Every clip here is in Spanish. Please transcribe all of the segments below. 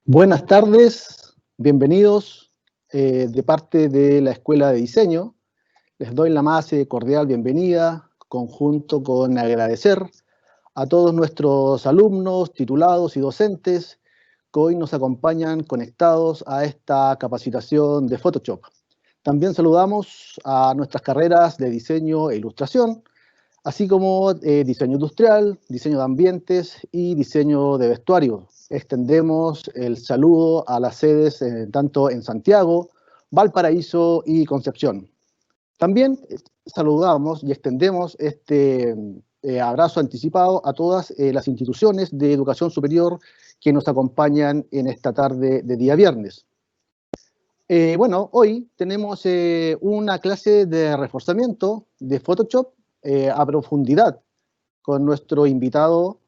Buenas tardes, bienvenidos de parte de la Escuela de Diseño. Les doy la más cordial bienvenida, conjunto con agradecer a todos nuestros alumnos, titulados y docentes que hoy nos acompañan conectados a esta capacitación de Photoshop. También saludamos a nuestras carreras de diseño e ilustración, así como diseño industrial, diseño de ambientes y diseño de vestuario. Extendemos el saludo a las sedes tanto en Santiago, Valparaíso y Concepción. También saludamos y extendemos este abrazo anticipado a todas las instituciones de educación superior que nos acompañan en esta tarde de día viernes. Bueno, hoy tenemos una clase de reforzamiento de Photoshop a profundidad con nuestro invitado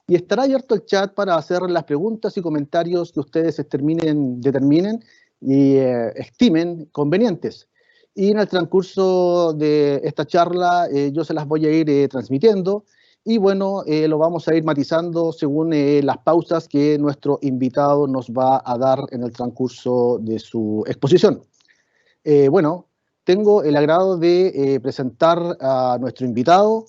y estará abierto el chat para hacer las preguntas y comentarios que ustedes determinen y estimen convenientes. Y en el transcurso de esta charla yo se las voy a ir transmitiendo y bueno, lo vamos a ir matizando según las pausas que nuestro invitado nos va a dar en el transcurso de su exposición. Bueno, tengo el agrado de presentar a nuestro invitado.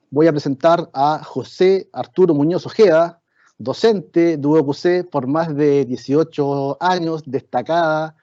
Voy a presentar a José Arturo Muñoz Ojeda, docente de UOQC por más de 18 años, destacada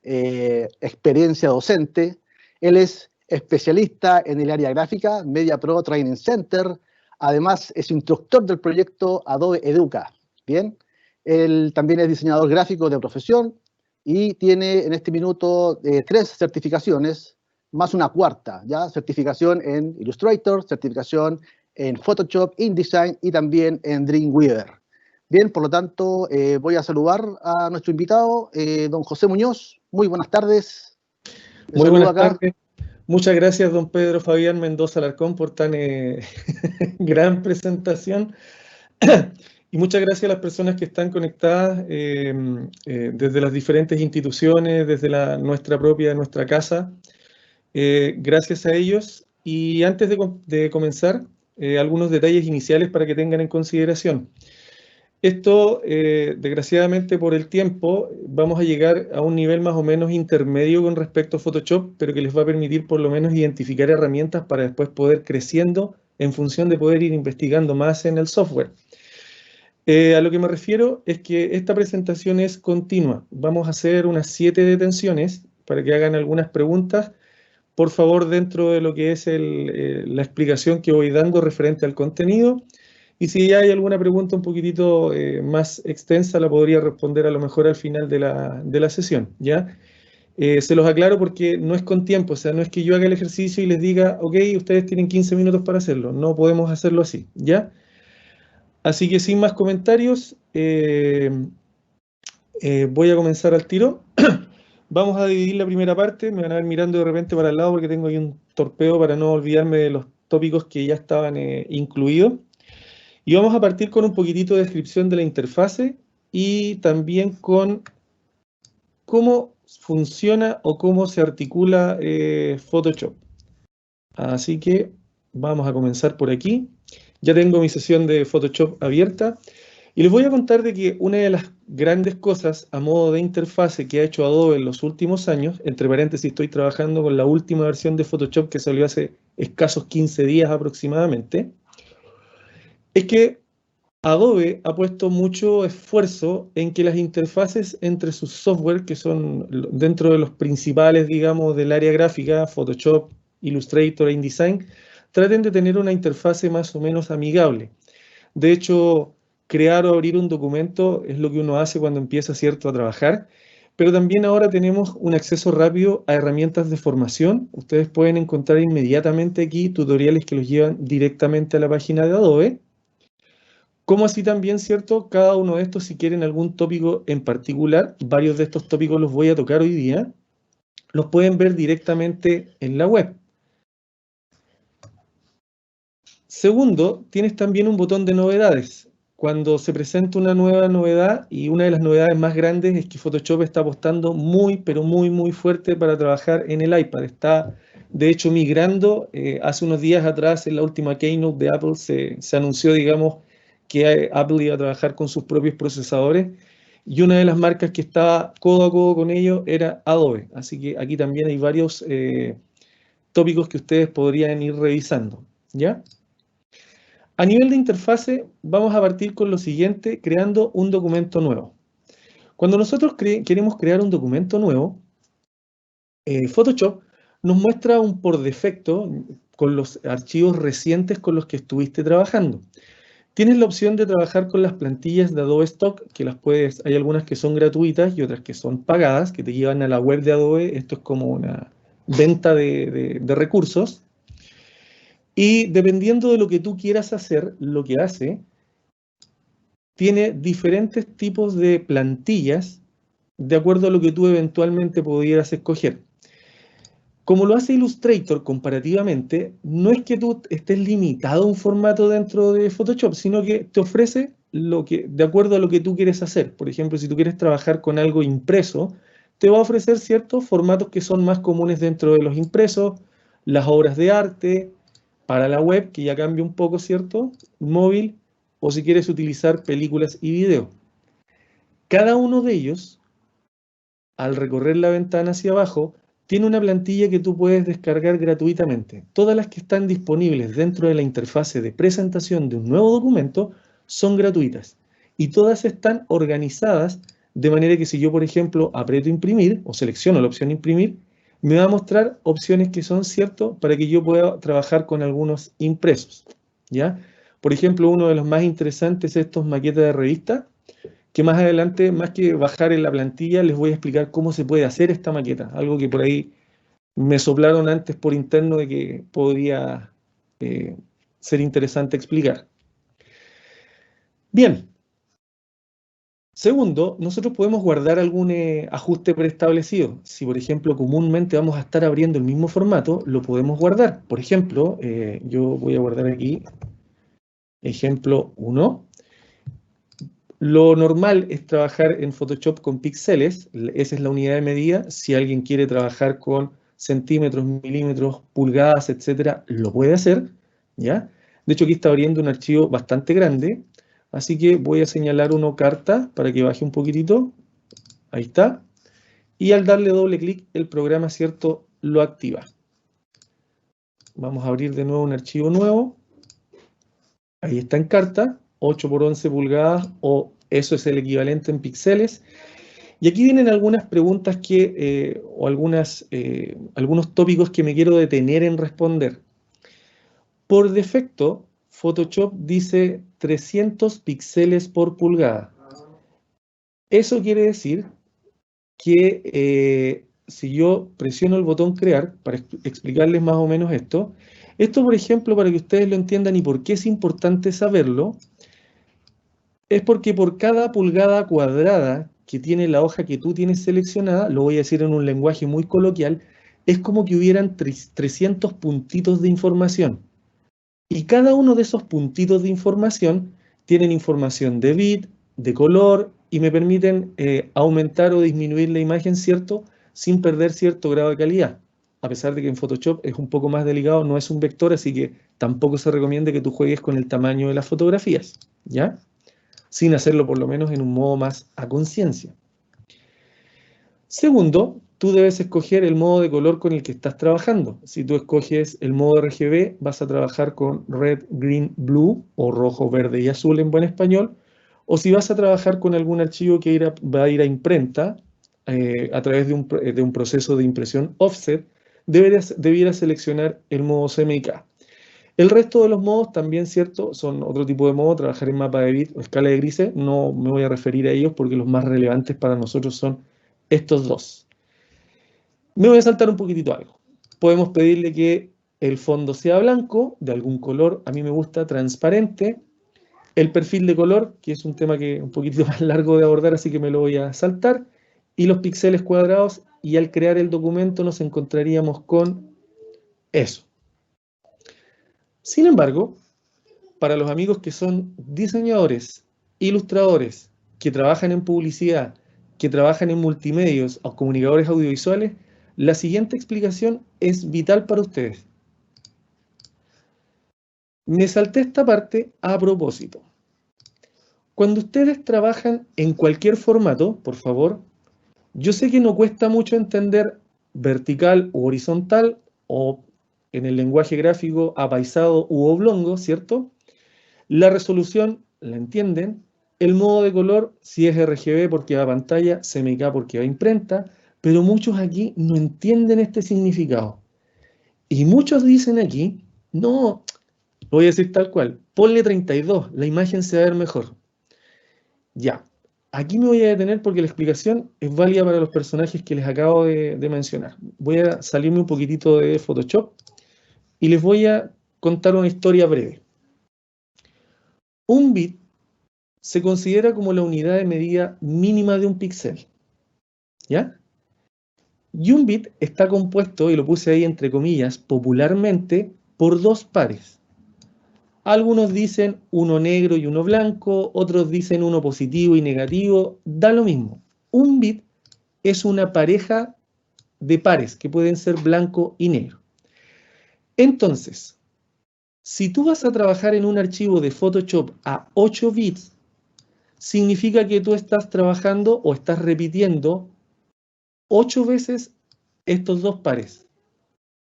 experiencia docente. Él es especialista en el área gráfica, Media Pro Training Center. Además, es instructor del proyecto Adobe Educa. Bien, él también es diseñador gráfico de profesión y tiene en este minuto 3 certificaciones, más una cuarta, ¿ya? Certificación en Illustrator, certificación en Photoshop, InDesign y también en Dreamweaver. Bien, por lo tanto, voy a saludar a nuestro invitado, don José Muñoz. Muy buenas tardes. Muy buenas tardes. Muchas gracias, don Pedro Fabián Mendoza Alarcón, por tan gran presentación. Y muchas gracias a las personas que están conectadas desde las diferentes instituciones, desde nuestra casa. Gracias a ellos. Y antes de comenzar, algunos detalles iniciales para que tengan en consideración. Esto, desgraciadamente por el tiempo, vamos a llegar a un nivel más o menos intermedio con respecto a Photoshop, pero que les va a permitir por lo menos identificar herramientas para después poder creciendo en función de poder ir investigando más en el software. A lo que me refiero es que esta presentación es continua. Vamos a hacer unas 7 detenciones para que hagan algunas preguntas. Por favor, dentro de lo que es la explicación que voy dando referente al contenido. Y si ya hay alguna pregunta un poquitito más extensa, la podría responder a lo mejor al final de la sesión, ¿ya? Se los aclaro porque no es con tiempo, o sea, no es que yo haga el ejercicio y les diga, ok, ustedes tienen 15 minutos para hacerlo. No podemos hacerlo así, ¿ya? Así que sin más comentarios, voy a comenzar al tiro. Vamos a dividir la primera parte, me van a ver mirando de repente para el lado porque tengo ahí un torpeo para no olvidarme de los tópicos que ya estaban incluidos. Y vamos a partir con un poquitito de descripción de la interfase y también con cómo funciona o cómo se articula Photoshop. Así que vamos a comenzar por aquí. Ya tengo mi sesión de Photoshop abierta y les voy a contar de que una de las grandes cosas a modo de interfase que ha hecho Adobe en los últimos años, entre paréntesis estoy trabajando con la última versión de Photoshop que salió hace escasos 15 días aproximadamente, es que Adobe ha puesto mucho esfuerzo en que las interfaces entre sus software, que son dentro de los principales, digamos, del área gráfica, Photoshop, Illustrator e InDesign, traten de tener una interfase más o menos amigable. De hecho, crear o abrir un documento es lo que uno hace cuando empieza, ¿cierto?, a trabajar, pero también ahora tenemos un acceso rápido a herramientas de formación. Ustedes pueden encontrar inmediatamente aquí tutoriales que los llevan directamente a la página de Adobe. Como así también, ¿cierto? Cada uno de estos, si quieren algún tópico en particular, varios de estos tópicos los voy a tocar hoy día, los pueden ver directamente en la web. Segundo, tienes también un botón de novedades. Cuando se presenta una nueva novedad, y una de las novedades más grandes es que Photoshop está apostando muy, pero muy, muy fuerte para trabajar en el iPad. Está, de hecho, migrando. Hace unos días atrás, en la última Keynote de Apple, se anunció, digamos, que Apple iba a trabajar con sus propios procesadores Y una de las marcas que estaba codo a codo con ellos era Adobe. Así que aquí también hay varios tópicos que ustedes podrían ir revisando, ¿ya? A nivel de interfase, vamos a partir con lo siguiente, creando un documento nuevo. Cuando nosotros queremos crear un documento nuevo, Photoshop nos muestra un por defecto con los archivos recientes con los que estuviste trabajando. Tienes la opción de trabajar con las plantillas de Adobe Stock, que hay algunas que son gratuitas y otras que son pagadas, que te llevan a la web de Adobe. Esto es como una venta de recursos. Y dependiendo de lo que tú quieras hacer, lo que hace, tiene diferentes tipos de plantillas de acuerdo a lo que tú eventualmente pudieras escoger. Como lo hace Illustrator comparativamente, no es que tú estés limitado a un formato dentro de Photoshop, sino que te ofrece de acuerdo a lo que tú quieres hacer. Por ejemplo, si tú quieres trabajar con algo impreso, te va a ofrecer ciertos formatos que son más comunes dentro de los impresos, las obras de arte, para la web, que ya cambia un poco, ¿cierto? Móvil, o si quieres utilizar películas y video. Cada uno de ellos, al recorrer la ventana hacia abajo, tiene una plantilla que tú puedes descargar gratuitamente. Todas las que están disponibles dentro de la interfase de presentación de un nuevo documento son gratuitas. Y todas están organizadas de manera que si yo, por ejemplo, aprieto imprimir o selecciono la opción imprimir, me va a mostrar opciones que son ciertas para que yo pueda trabajar con algunos impresos, ¿ya? Por ejemplo, uno de los más interesantes es estos maquetas de revista, que más adelante, más que bajar en la plantilla, les voy a explicar cómo se puede hacer esta maqueta. Algo que por ahí me soplaron antes por interno de que podría ser interesante explicar. Bien. Segundo, nosotros podemos guardar algún ajuste preestablecido. Si, por ejemplo, comúnmente vamos a estar abriendo el mismo formato, lo podemos guardar. Por ejemplo, yo voy a guardar aquí ejemplo 1. Lo normal es trabajar en Photoshop con píxeles, esa es la unidad de medida. Si alguien quiere trabajar con centímetros, milímetros, pulgadas, etcétera, lo puede hacer, ¿ya? De hecho, aquí está abriendo un archivo bastante grande, así que voy a señalar uno carta para que baje un poquitito. Ahí está. Y al darle doble clic, el programa, ¿cierto?, lo activa. Vamos a abrir de nuevo un archivo nuevo. Ahí está en carta, 8 por 11 pulgadas, o eso es el equivalente en píxeles. Y aquí vienen algunas preguntas o algunos tópicos que me quiero detener en responder. Por defecto, Photoshop dice 300 píxeles por pulgada. Eso quiere decir que si yo presiono el botón crear, para explicarles más o menos esto, por ejemplo, para que ustedes lo entiendan y por qué es importante saberlo, es porque por cada pulgada cuadrada que tiene la hoja que tú tienes seleccionada, lo voy a decir en un lenguaje muy coloquial, es como que hubieran 300 puntitos de información. Y cada uno de esos puntitos de información tienen información de bit, de color, y me permiten aumentar o disminuir la imagen, ¿cierto?, sin perder cierto grado de calidad. A pesar de que en Photoshop es un poco más delicado, no es un vector, así que tampoco se recomienda que tú juegues con el tamaño de las fotografías, ¿ya? Sin hacerlo por lo menos en un modo más a conciencia. Segundo, tú debes escoger el modo de color con el que estás trabajando. Si tú escoges el modo RGB, vas a trabajar con Red, Green, Blue, o rojo, verde y azul en buen español. O si vas a trabajar con algún archivo que va a ir a imprenta a través de un proceso de impresión offset, debieras seleccionar el modo CMYK. El resto de los modos también, ¿cierto?, son otro tipo de modo, trabajar en mapa de bit o escala de grises. No me voy a referir a ellos porque los más relevantes para nosotros son estos dos. Me voy a saltar un poquitito algo. Podemos pedirle que el fondo sea blanco, de algún color, a mí me gusta transparente. El perfil de color, que es un tema que es un poquitito más largo de abordar, así que me lo voy a saltar. Y los píxeles cuadrados, y al crear el documento nos encontraríamos con eso. Sin embargo, para los amigos que son diseñadores, ilustradores, que trabajan en publicidad, que trabajan en multimedios o comunicadores audiovisuales, la siguiente explicación es vital para ustedes. Me salté esta parte a propósito. Cuando ustedes trabajan en cualquier formato, por favor, yo sé que no cuesta mucho entender vertical u horizontal, o en el lenguaje gráfico apaisado u oblongo, ¿cierto? La resolución la entienden, el modo de color, si es RGB porque va a pantalla, CMYK porque va a imprenta, pero muchos aquí no entienden este significado. Y muchos dicen aquí, no, lo voy a decir tal cual, ponle 32, la imagen se va a ver mejor. Ya, aquí me voy a detener porque la explicación es válida para los personajes que les acabo de mencionar. Voy a salirme un poquitito de Photoshop y les voy a contar una historia breve. Un bit se considera como la unidad de medida mínima de un píxel, ¿ya? Y un bit está compuesto, y lo puse ahí entre comillas, popularmente, por dos pares. Algunos dicen uno negro y uno blanco, otros dicen uno positivo y negativo, da lo mismo. Un bit es una pareja de pares que pueden ser blanco y negro. Entonces, si tú vas a trabajar en un archivo de Photoshop a 8 bits, significa que tú estás trabajando o estás repitiendo 8 veces estos dos pares.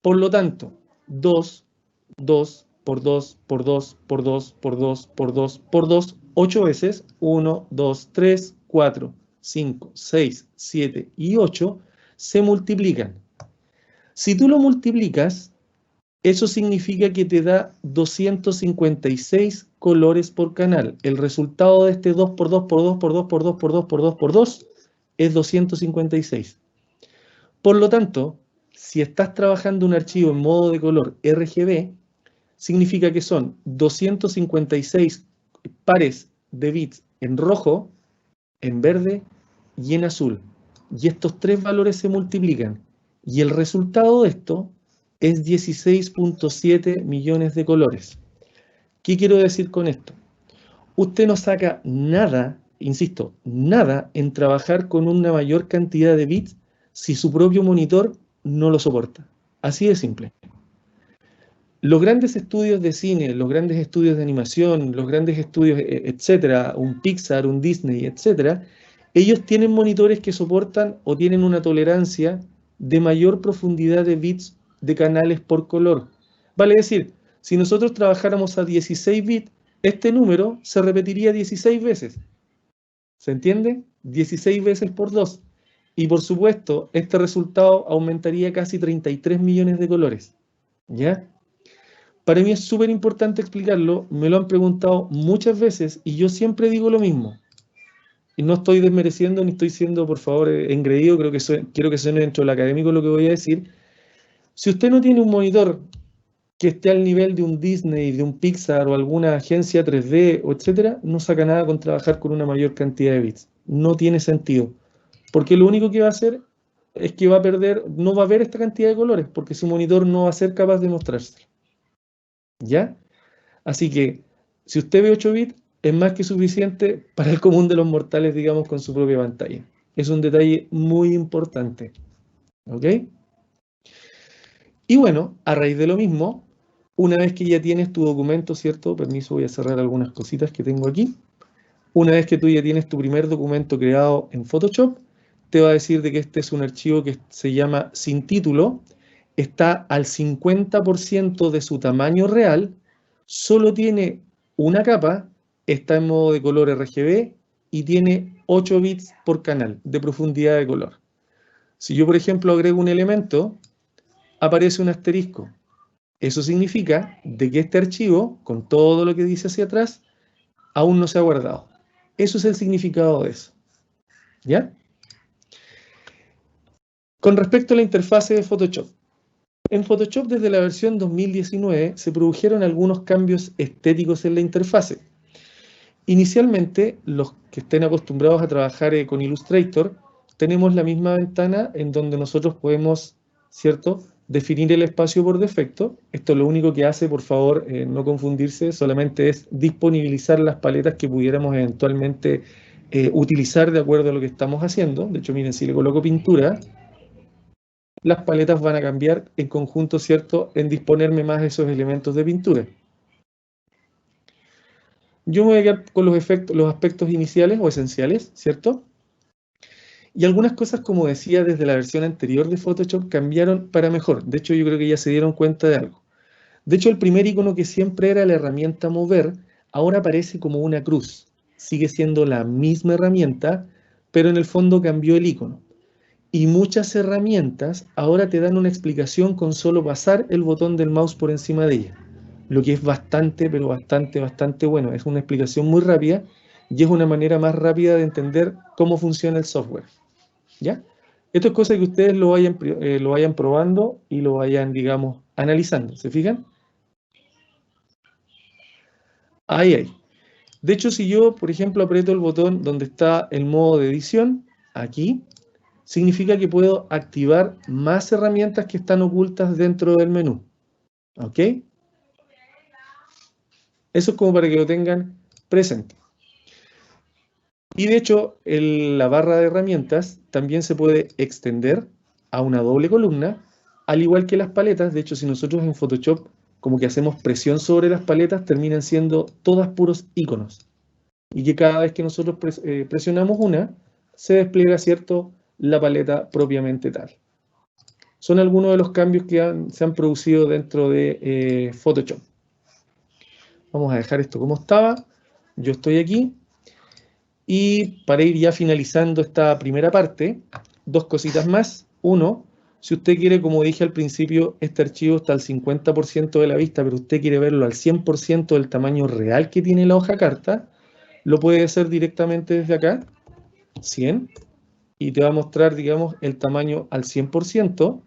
Por lo tanto, 2, 2, por 2, por 2, por 2, por 2, por 2, por 2, 8 veces, 1, 2, 3, 4, 5, 6, 7 y 8 se multiplican. Si tú lo multiplicas, eso significa que te da 256 colores por canal. El resultado de este 2 por 2 por 2 por 2 por 2 por 2 por 2 por 2 es 256. Por lo tanto, si estás trabajando un archivo en modo de color RGB, significa que son 256 pares de bits en rojo, en verde y en azul. Y estos tres valores se multiplican. Y el resultado de esto es 16.7 millones de colores. ¿Qué quiero decir con esto? Usted no saca nada, insisto, nada en trabajar con una mayor cantidad de bits si su propio monitor no lo soporta. Así de simple. Los grandes estudios de cine, los grandes estudios de animación, los grandes estudios, etcétera, un Pixar, un Disney, etcétera, ellos tienen monitores que soportan o tienen una tolerancia de mayor profundidad de bits de canales por color. Vale decir, si nosotros trabajáramos a 16 bits, este número se repetiría 16 veces. ¿Se entiende? 16 veces por 2. Y por supuesto, este resultado aumentaría casi 33 millones de colores. ¿Ya? Para mí es súper importante explicarlo, me lo han preguntado muchas veces y yo siempre digo lo mismo. Y no estoy desmereciendo ni estoy siendo, por favor, engreído, quiero que suene dentro del académico lo que voy a decir. Si usted no tiene un monitor que esté al nivel de un Disney, de un Pixar o alguna agencia 3D, o etcétera, no saca nada con trabajar con una mayor cantidad de bits. No tiene sentido. Porque lo único que va a hacer es que va a perder, no va a ver esta cantidad de colores, porque su monitor no va a ser capaz de mostrarse. ¿Ya? Así que, si usted ve 8 bits, es más que suficiente para el común de los mortales, digamos, con su propia pantalla. Es un detalle muy importante. ¿Ok? Y bueno, a raíz de lo mismo, una vez que ya tienes tu documento, ¿cierto? Permiso, voy a cerrar algunas cositas que tengo aquí. Una vez que tú ya tienes tu primer documento creado en Photoshop, te va a decir de que este es un archivo que se llama sin título, está al 50% de su tamaño real, solo tiene una capa, está en modo de color RGB y tiene 8 bits por canal de profundidad de color. Si yo, por ejemplo, agrego un elemento, aparece un asterisco. Eso significa de que este archivo, con todo lo que dice hacia atrás, aún no se ha guardado. Eso es el significado de eso. ¿Ya? Con respecto a la interfase de Photoshop. En Photoshop desde la versión 2019 se produjeron algunos cambios estéticos en la interfase. Inicialmente, los que estén acostumbrados a trabajar con Illustrator, tenemos la misma ventana en donde nosotros podemos, ¿cierto?, definir el espacio por defecto. Esto lo único que hace, por favor, no confundirse, solamente es disponibilizar las paletas que pudiéramos eventualmente utilizar de acuerdo a lo que estamos haciendo. De hecho, miren, si le coloco pintura, las paletas van a cambiar en conjunto, ¿cierto?, en disponerme más de esos elementos de pintura. Yo me voy a quedar con los aspectos iniciales o esenciales, ¿cierto? Y algunas cosas, como decía, desde la versión anterior de Photoshop cambiaron para mejor. De hecho, yo creo que ya se dieron cuenta de algo. De hecho, el primer icono que siempre era la herramienta mover, ahora aparece como una cruz. Sigue siendo la misma herramienta, pero en el fondo cambió el icono. Y muchas herramientas ahora te dan una explicación con solo pasar el botón del mouse por encima de ella. Lo que es bastante, pero bastante bueno. Es una explicación muy rápida y es una manera más rápida de entender cómo funciona el software. ¿Ya? Esto es cosa que ustedes lo vayan probando y lo vayan, digamos, analizando. ¿Se fijan? Ahí. De hecho, si yo, por ejemplo, aprieto el botón donde está el modo de edición, aquí, significa que puedo activar más herramientas que están ocultas dentro del menú. ¿Ok? Eso es como para que lo tengan presente. Y de hecho, la barra de herramientas también se puede extender a una doble columna, al igual que las paletas. De hecho, si nosotros en Photoshop como que hacemos presión sobre las paletas, terminan siendo todas puros iconos. Y que cada vez que nosotros presionamos una, se despliega, ¿cierto?, la paleta propiamente tal. Son algunos de los cambios que se han producido dentro de Photoshop. Vamos a dejar esto como estaba. Yo estoy aquí. Y para ir ya finalizando esta primera parte, dos cositas más. Uno, si usted quiere, como dije al principio, este archivo está al 50% de la vista, pero usted quiere verlo al 100% del tamaño real que tiene la hoja carta, lo puede hacer directamente desde acá, 100, y te va a mostrar, digamos, el tamaño al 100%,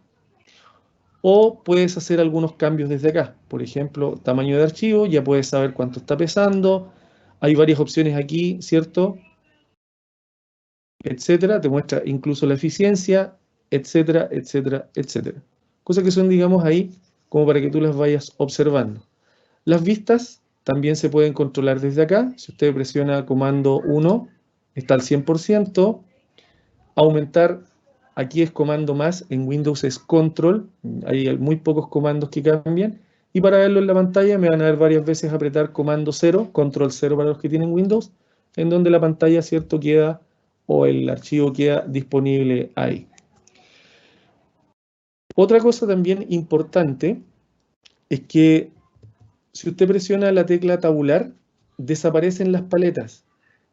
o puedes hacer algunos cambios desde acá. Por ejemplo, tamaño de archivo, ya puedes saber cuánto está pesando. Hay varias opciones aquí, ¿cierto?, etcétera, te muestra incluso la eficiencia, etcétera, etcétera, etcétera. Cosas que son, digamos, ahí como para que tú las vayas observando. Las vistas también se pueden controlar desde acá. Si usted presiona comando 1, está al 100%. Aumentar, aquí es comando más, en Windows es control, hay muy pocos comandos que cambian. Y para verlo en la pantalla me van a ver varias veces apretar comando 0, control 0 para los que tienen Windows, en donde la pantalla, ¿cierto?, queda, o el archivo queda disponible ahí. Otra cosa también importante es que si usted presiona la tecla tabular, desaparecen las paletas.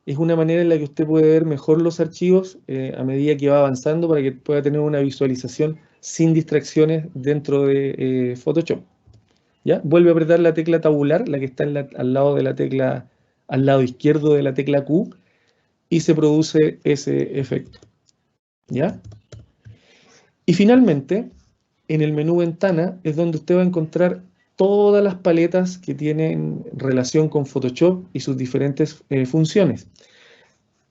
Es una manera en la que usted puede ver mejor los archivos a medida que va avanzando para que pueda tener una visualización sin distracciones dentro de Photoshop. ¿Ya? Vuelve a apretar la tecla tabular, la que está al lado de la tecla, al lado izquierdo de la tecla Q, y se produce ese efecto. ¿Ya? Y finalmente, en el menú Ventana es donde usted va a encontrar todas las paletas que tienen relación con Photoshop y sus diferentes funciones.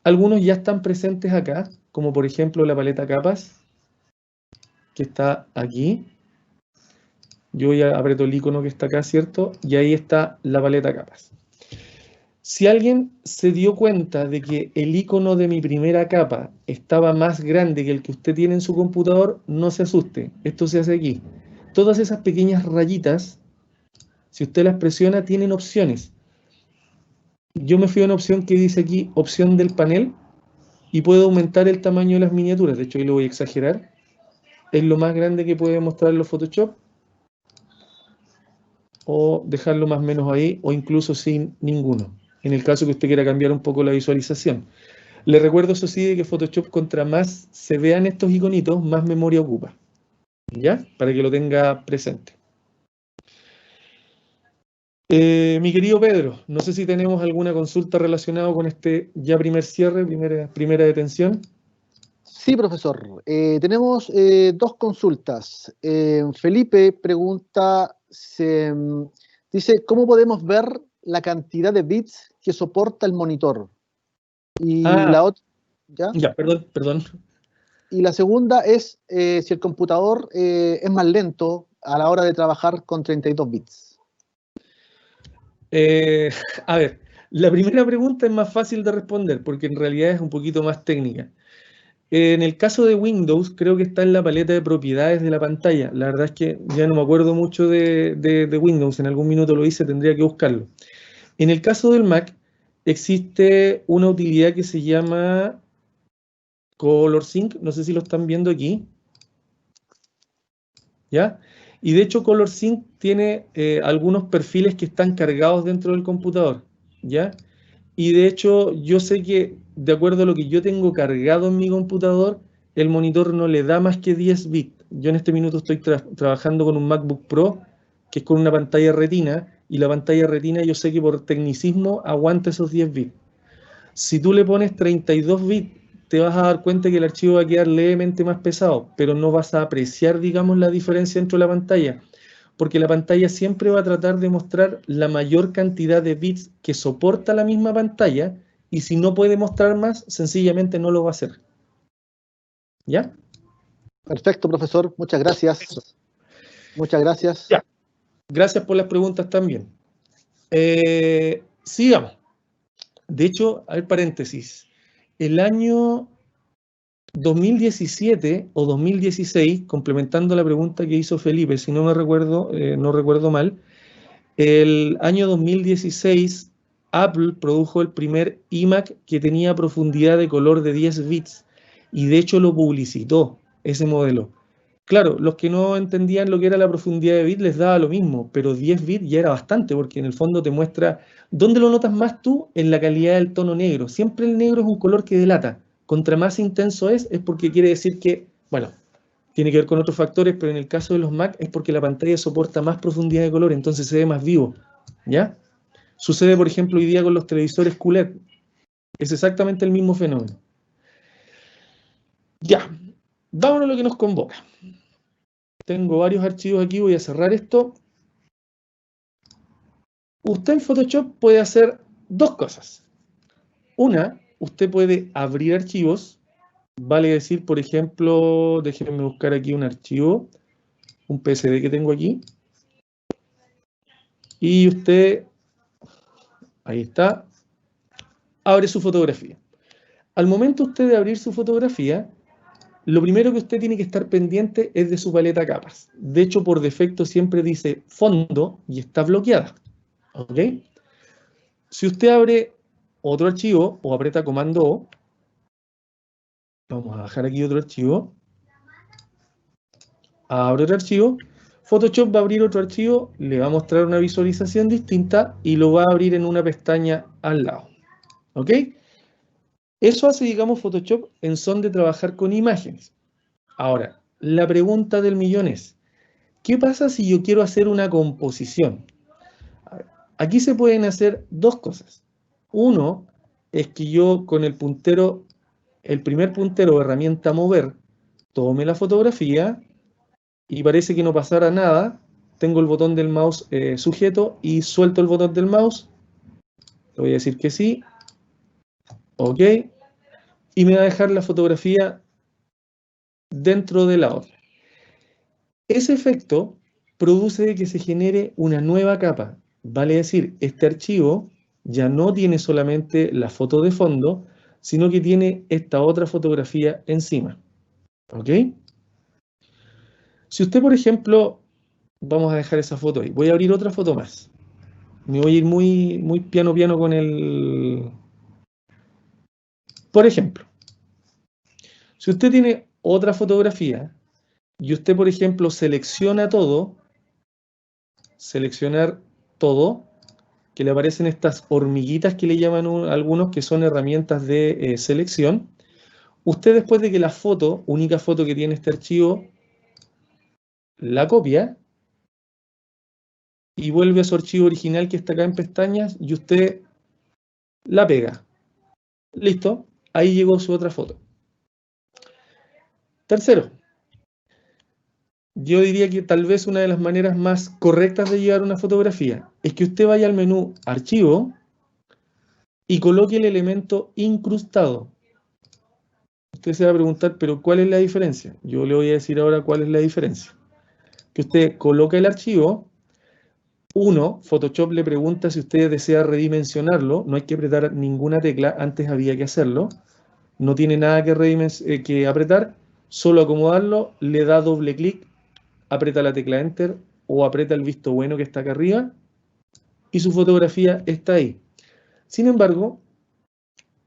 Algunos ya están presentes acá, como por ejemplo la paleta capas, que está aquí. Yo ya aprieto el icono que está acá, ¿cierto? Y ahí está la paleta capas. Si alguien se dio cuenta de que el icono de mi primera capa estaba más grande que el que usted tiene en su computador, no se asuste. Esto se hace aquí. Todas esas pequeñas rayitas, si usted las presiona, tienen opciones. Yo me fui a una opción que dice aquí, opción del panel, y puedo aumentar el tamaño de las miniaturas. De hecho, ahí lo voy a exagerar. Es lo más grande que puede mostrarlo Photoshop. O dejarlo más o menos ahí, o incluso sin ninguno, en el caso que usted quiera cambiar un poco la visualización. Le recuerdo, eso sí, de que Photoshop, contra más se vean estos iconitos, más memoria ocupa. ¿Ya? Para que lo tenga presente. Mi querido Pedro, no sé si tenemos alguna consulta relacionada con este ya primer cierre, primera detención. Sí, profesor. Tenemos dos consultas. Felipe pregunta, dice, ¿cómo podemos ver la cantidad de bits que soporta el monitor? Y la otra, ¿ya? Perdón. Y la segunda es si el computador es más lento a la hora de trabajar con 32 bits. A ver, la primera pregunta es más fácil de responder porque en realidad es un poquito más técnica. En el caso de Windows, creo que está en la paleta de propiedades de la pantalla. La verdad es que ya no me acuerdo mucho de Windows, en algún minuto lo hice, tendría que buscarlo. En el caso del Mac, existe una utilidad que se llama Color Sync, no sé si lo están viendo aquí, ¿ya? Y de hecho Color Sync tiene algunos perfiles que están cargados dentro del computador, ¿ya? Y de hecho yo sé que de acuerdo a lo que yo tengo cargado en mi computador, el monitor no le da más que 10 bits. Yo en este minuto estoy trabajando con un MacBook Pro, que es con una pantalla retina, y la pantalla retina yo sé que por tecnicismo aguanta esos 10 bits. Si tú le pones 32 bits, te vas a dar cuenta que el archivo va a quedar levemente más pesado, pero no vas a apreciar, digamos, la diferencia dentro de la pantalla, porque la pantalla siempre va a tratar de mostrar la mayor cantidad de bits que soporta la misma pantalla, y si no puede mostrar más, sencillamente no lo va a hacer. ¿Ya? Perfecto, profesor. Muchas gracias. Muchas gracias. Ya. Gracias por las preguntas también. Sigamos. De hecho, a ver, paréntesis. El año 2017 o 2016, complementando la pregunta que hizo Felipe, si no me recuerdo, no recuerdo mal, el año 2016 Apple produjo el primer iMac que tenía profundidad de color de 10 bits y de hecho lo publicitó ese modelo. Claro, los que no entendían lo que era la profundidad de bits les daba lo mismo, pero 10 bits ya era bastante porque en el fondo te muestra, ¿dónde lo notas más tú? En la calidad del tono negro. Siempre el negro es un color que delata. Contra más intenso es porque quiere decir que, bueno, tiene que ver con otros factores, pero en el caso de los Mac es porque la pantalla soporta más profundidad de color, entonces se ve más vivo, ¿ya? Sucede, por ejemplo, hoy día con los televisores QLED. Es exactamente el mismo fenómeno. Ya, vámonos a lo que nos convoca. Tengo varios archivos aquí, voy a cerrar esto. Usted en Photoshop puede hacer dos cosas. Una, usted puede abrir archivos, vale decir, por ejemplo, déjenme buscar aquí un archivo, un PSD que tengo aquí, y usted, ahí está, abre su fotografía. Al momento usted de abrir su fotografía, lo primero que usted tiene que estar pendiente es de su paleta capas. De hecho, por defecto siempre dice fondo y está bloqueada. ¿Ok? Si usted abre otro archivo o aprieta comando O, vamos a bajar aquí otro archivo, abre otro archivo, Photoshop va a abrir otro archivo, le va a mostrar una visualización distinta y lo va a abrir en una pestaña al lado. ¿Ok? Eso hace, digamos, Photoshop en son de trabajar con imágenes. Ahora, la pregunta del millón es, ¿qué pasa si yo quiero hacer una composición? Aquí se pueden hacer dos cosas. Uno es que yo con el puntero, el primer puntero o herramienta mover, tome la fotografía y parece que no pasara nada. Tengo el botón del mouse sujeto y suelto el botón del mouse. Le voy a decir que sí. Ok. Y me va a dejar la fotografía dentro de la otra. Ese efecto produce que se genere una nueva capa. Vale decir, este archivo ya no tiene solamente la foto de fondo, sino que tiene esta otra fotografía encima. ¿Ok? Si usted, por ejemplo, vamos a dejar esa foto ahí. Voy a abrir otra foto más. Me voy a ir muy piano con el... Por ejemplo, si usted tiene otra fotografía y usted, por ejemplo, selecciona todo, seleccionar todo, que le aparecen estas hormiguitas que le llaman algunos, que son herramientas de selección. Usted, después de que la foto, única foto que tiene este archivo, la copia y vuelve a su archivo original que está acá en pestañas y usted la pega. Listo, ahí llegó su otra foto. Tercero, yo diría que tal vez una de las maneras más correctas de llevar una fotografía es que usted vaya al menú Archivo y coloque el elemento incrustado. Usted se va a preguntar, pero ¿cuál es la diferencia? Yo le voy a decir ahora cuál es la diferencia. Que usted coloca el archivo. Uno, Photoshop le pregunta si usted desea redimensionarlo. No hay que apretar ninguna tecla, antes había que hacerlo. No tiene nada que apretar, solo acomodarlo, le da doble clic, aprieta la tecla Enter o aprieta el visto bueno que está acá arriba y su fotografía está ahí. Sin embargo,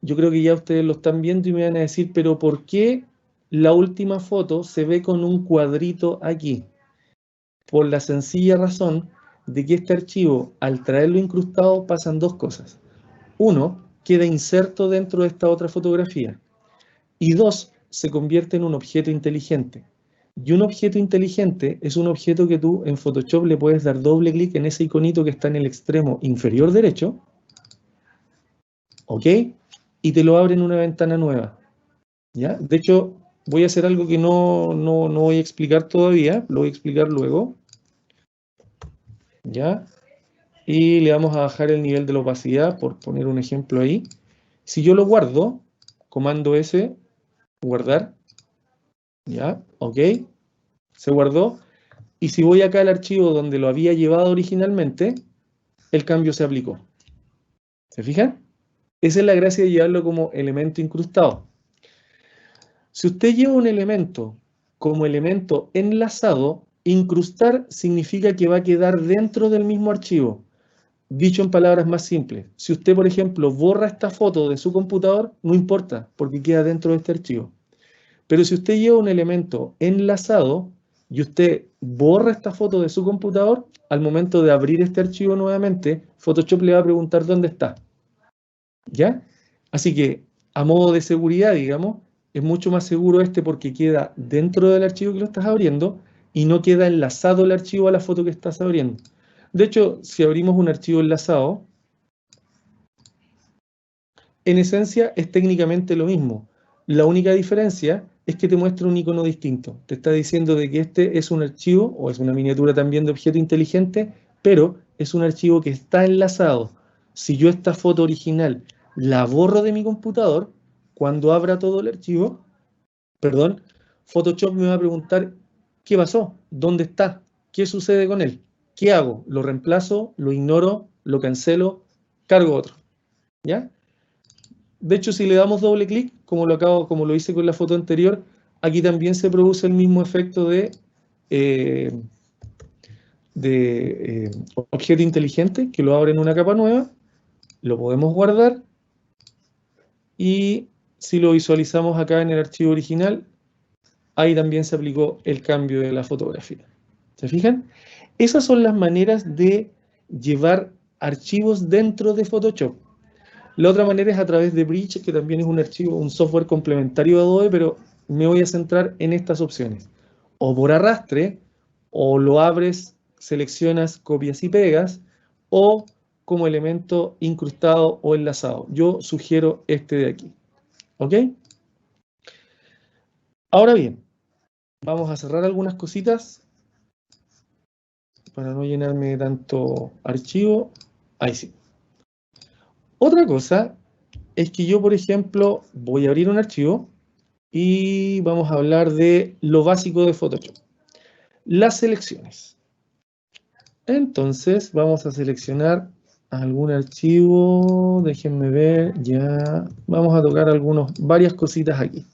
yo creo que ya ustedes lo están viendo y me van a decir, pero ¿por qué la última foto se ve con un cuadrito aquí? Por la sencilla razón de que este archivo, al traerlo incrustado, pasan dos cosas. Uno, queda inserto dentro de esta otra fotografía. Y dos, se convierte en un objeto inteligente. Y un objeto inteligente es un objeto que tú en Photoshop le puedes dar doble clic en ese iconito que está en el extremo inferior derecho, ¿ok? Y te lo abre en una ventana nueva, ¿ya? De hecho, voy a hacer algo que no voy a explicar todavía, lo voy a explicar luego, ¿ya? Y le vamos a bajar el nivel de la opacidad, por poner un ejemplo ahí. Si yo lo guardo, comando S, guardar, ¿ya? ¿Ok? Se guardó. Y si voy acá al archivo donde lo había llevado originalmente, el cambio se aplicó. ¿Se fijan? Esa es la gracia de llevarlo como elemento incrustado. Si usted lleva un elemento como elemento enlazado, incrustar significa que va a quedar dentro del mismo archivo. Dicho en palabras más simples, si usted, por ejemplo, borra esta foto de su computador, no importa, porque queda dentro de este archivo. Pero si usted lleva un elemento enlazado y usted borra esta foto de su computador, al momento de abrir este archivo nuevamente, Photoshop le va a preguntar dónde está. ¿Ya? Así que, a modo de seguridad, digamos, es mucho más seguro este porque queda dentro del archivo que lo estás abriendo y no queda enlazado el archivo a la foto que estás abriendo. De hecho, si abrimos un archivo enlazado, en esencia es técnicamente lo mismo. La única diferencia es que te muestra un icono distinto. Te está diciendo de que este es un archivo, o es una miniatura también de objeto inteligente, pero es un archivo que está enlazado. Si yo esta foto original la borro de mi computador, cuando abra todo el archivo, perdón, Photoshop me va a preguntar qué pasó, dónde está, qué sucede con él, qué hago, lo reemplazo, lo ignoro, lo cancelo, cargo otro, ¿ya? De hecho, si le damos doble clic, como lo hice con la foto anterior, aquí también se produce el mismo efecto de objeto inteligente, que lo abre en una capa nueva, lo podemos guardar, y si lo visualizamos acá en el archivo original, ahí también se aplicó el cambio de la fotografía. ¿Se fijan? Esas son las maneras de llevar archivos dentro de Photoshop. La otra manera es a través de Bridge, que también es un archivo, un software complementario de Adobe, pero me voy a centrar en estas opciones. O por arrastre, o lo abres, seleccionas copias y pegas, o como elemento incrustado o enlazado. Yo sugiero este de aquí. ¿Ok? Ahora bien, vamos a cerrar algunas cositas para no llenarme de tanto archivo. Ahí sí. Otra cosa es que yo, por ejemplo, voy a abrir un archivo y vamos a hablar de lo básico de Photoshop. Las selecciones. Entonces, vamos a seleccionar algún archivo. Déjenme ver, ya. Vamos a tocar varias cositas aquí.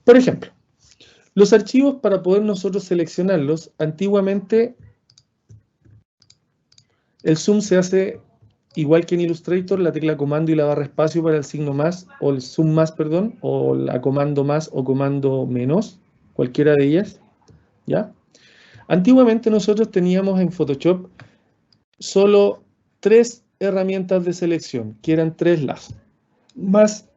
Por ejemplo, los archivos, para poder nosotros seleccionarlos, antiguamente el zoom se hace igual que en Illustrator, la tecla comando y la barra espacio para el signo más, o el zoom más, perdón, o la comando más o comando menos, cualquiera de ellas, ¿ya? Antiguamente nosotros teníamos en Photoshop solo 3 herramientas de selección, que eran 3 lazos, más,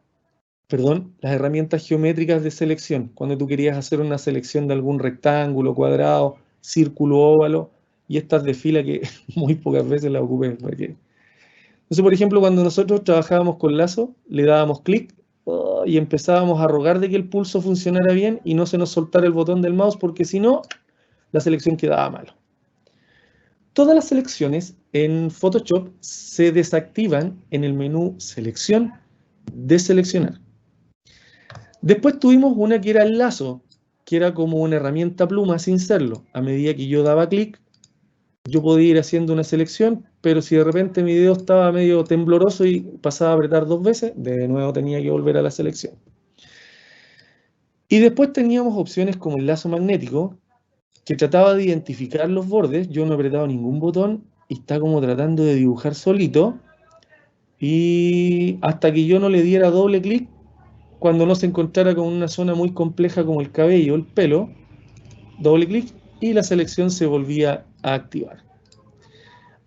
perdón, las herramientas geométricas de selección, cuando tú querías hacer una selección de algún rectángulo, cuadrado, círculo, óvalo, y estas de fila que muy pocas veces las ocupé. Entonces, por ejemplo, cuando nosotros trabajábamos con lazo, le dábamos clic y empezábamos a rogar de que el pulso funcionara bien y no se nos soltara el botón del mouse, porque si no, la selección quedaba mal. Todas las selecciones en Photoshop se desactivan en el menú Selección, Deseleccionar. Después tuvimos una que era el lazo, que era como una herramienta pluma sin serlo. A medida que yo daba clic, yo podía ir haciendo una selección, pero si de repente mi dedo estaba medio tembloroso y pasaba a apretar 2 veces, de nuevo tenía que volver a la selección. Y después teníamos opciones como el lazo magnético, que trataba de identificar los bordes. Yo no he apretado ningún botón y está como tratando de dibujar solito, y hasta que yo no le diera doble clic, cuando no se encontrara con una zona muy compleja como el cabello, el pelo, doble clic y la selección se volvía a activar.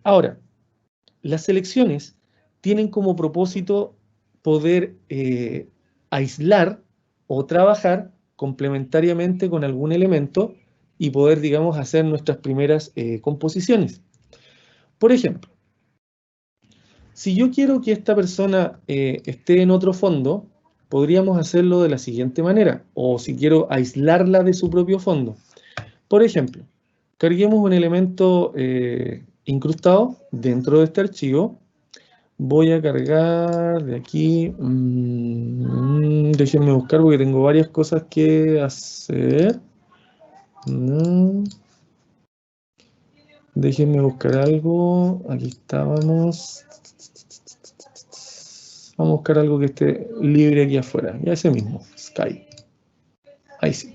Ahora, las selecciones tienen como propósito poder aislar o trabajar complementariamente con algún elemento y poder, digamos, hacer nuestras primeras composiciones. Por ejemplo, si yo quiero que esta persona esté en otro fondo, podríamos hacerlo de la siguiente manera, o si quiero aislarla de su propio fondo. Por ejemplo, carguemos un elemento incrustado dentro de este archivo. Voy a cargar de aquí, déjenme buscar porque tengo varias cosas que hacer. Déjenme buscar algo, aquí estábamos. Vamos a buscar algo que esté libre aquí afuera, ya ese mismo, Sky. Ahí sí.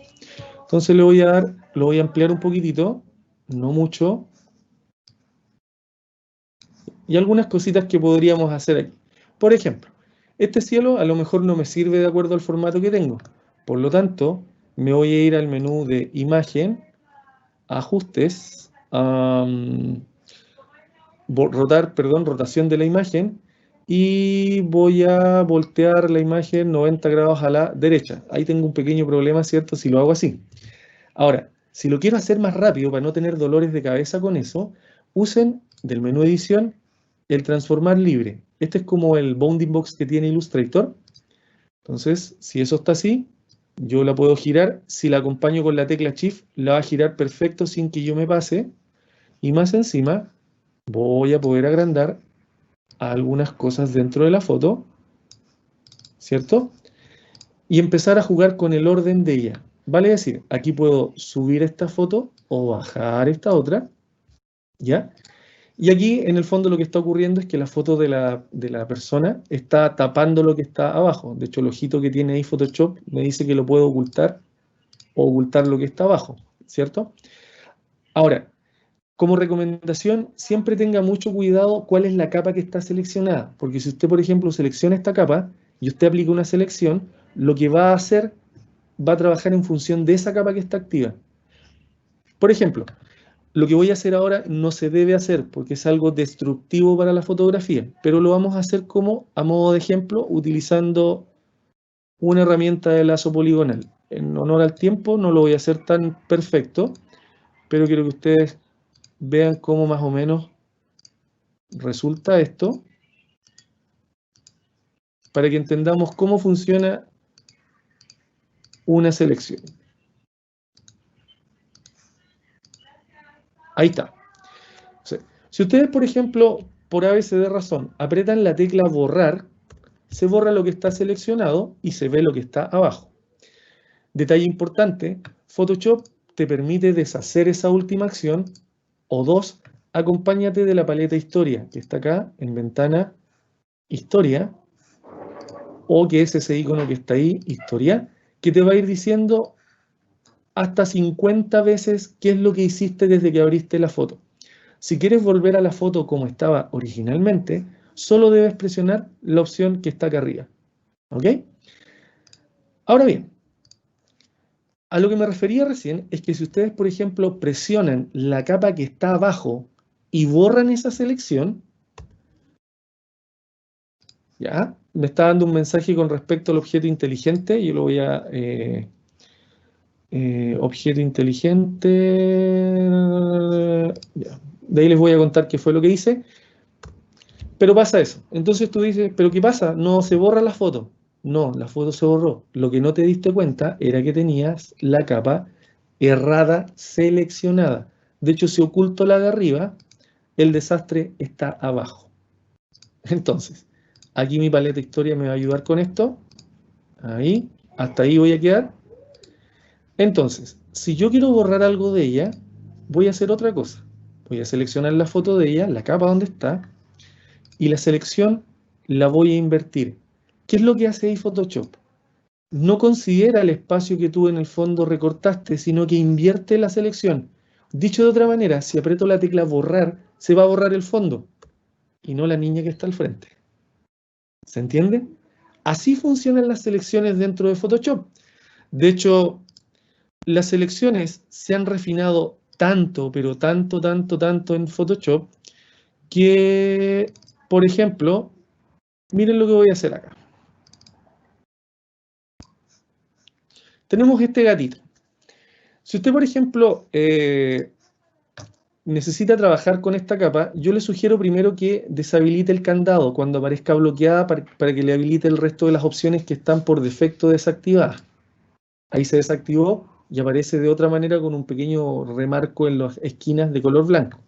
Entonces le voy a dar, lo voy a ampliar un poquitito, no mucho. Y algunas cositas que podríamos hacer aquí. Por ejemplo, este cielo a lo mejor no me sirve de acuerdo al formato que tengo. Por lo tanto, me voy a ir al menú de imagen, ajustes, rotación de la imagen, y voy a voltear la imagen 90 grados a la derecha. Ahí tengo un pequeño problema, ¿cierto? Si lo hago así. Ahora, si lo quiero hacer más rápido para no tener dolores de cabeza con eso, usen del menú edición el transformar libre. Este es como el bounding box que tiene Illustrator. Entonces, si eso está así, yo la puedo girar. Si la acompaño con la tecla Shift, la va a girar perfecto sin que yo me pase. Y más encima, voy a poder agrandar algunas cosas dentro de la foto, ¿cierto? Y empezar a jugar con el orden de ella. Vale decir, aquí puedo subir esta foto o bajar esta otra, ¿ya? Y aquí, en el fondo, lo que está ocurriendo es que la foto de la persona está tapando lo que está abajo. De hecho, el ojito que tiene ahí Photoshop me dice que lo puedo ocultar o ocultar lo que está abajo, ¿cierto? Ahora, como recomendación, siempre tenga mucho cuidado cuál es la capa que está seleccionada. Porque si usted, por ejemplo, selecciona esta capa y usted aplica una selección, lo que va a hacer va a trabajar en función de esa capa que está activa. Por ejemplo, lo que voy a hacer ahora no se debe hacer porque es algo destructivo para la fotografía, pero lo vamos a hacer como a modo de ejemplo utilizando una herramienta de lazo poligonal. En honor al tiempo no lo voy a hacer tan perfecto, pero quiero que ustedes vean cómo más o menos resulta esto para que entendamos cómo funciona una selección. Ahí está. Si ustedes, por ejemplo, por ABCD razón, apretan la tecla borrar, se borra lo que está seleccionado y se ve lo que está abajo. Detalle importante, Photoshop te permite deshacer esa última acción, o dos, acompáñate de la paleta historia, que está acá en ventana historia, o que es ese icono que está ahí, historia, que te va a ir diciendo hasta 50 veces qué es lo que hiciste desde que abriste la foto. Si quieres volver a la foto como estaba originalmente, solo debes presionar la opción que está acá arriba. ¿Ok? Ahora bien, a lo que me refería recién es que si ustedes, por ejemplo, presionan la capa que está abajo y borran esa selección, ¿ya? Me está dando un mensaje con respecto al objeto inteligente. Yo lo voy a... objeto inteligente... Ya. De ahí les voy a contar qué fue lo que hice. Pero pasa eso. Entonces tú dices, ¿pero qué pasa? No se borra la foto. No, la foto se borró. Lo que no te diste cuenta era que tenías la capa errada seleccionada. De hecho, si oculto la de arriba, el desastre está abajo. Entonces, aquí mi paleta historia me va a ayudar con esto. Ahí, hasta ahí voy a quedar. Entonces, si yo quiero borrar algo de ella, voy a hacer otra cosa. Voy a seleccionar la foto de ella, la capa donde está, y la selección la voy a invertir. ¿Qué es lo que hace ahí Photoshop? No considera el espacio que tú en el fondo recortaste, sino que invierte la selección. Dicho de otra manera, si aprieto la tecla borrar, se va a borrar el fondo y no la niña que está al frente. ¿Se entiende? Así funcionan las selecciones dentro de Photoshop. De hecho, las selecciones se han refinado tanto, pero tanto en Photoshop, que, por ejemplo, miren lo que voy a hacer acá. Tenemos este gatito. Si usted, por ejemplo, necesita trabajar con esta capa, yo le sugiero primero que deshabilite el candado cuando aparezca bloqueada para que le habilite el resto de las opciones que están por defecto desactivadas. Ahí se desactivó y aparece de otra manera con un pequeño remarco en las esquinas de color blanco.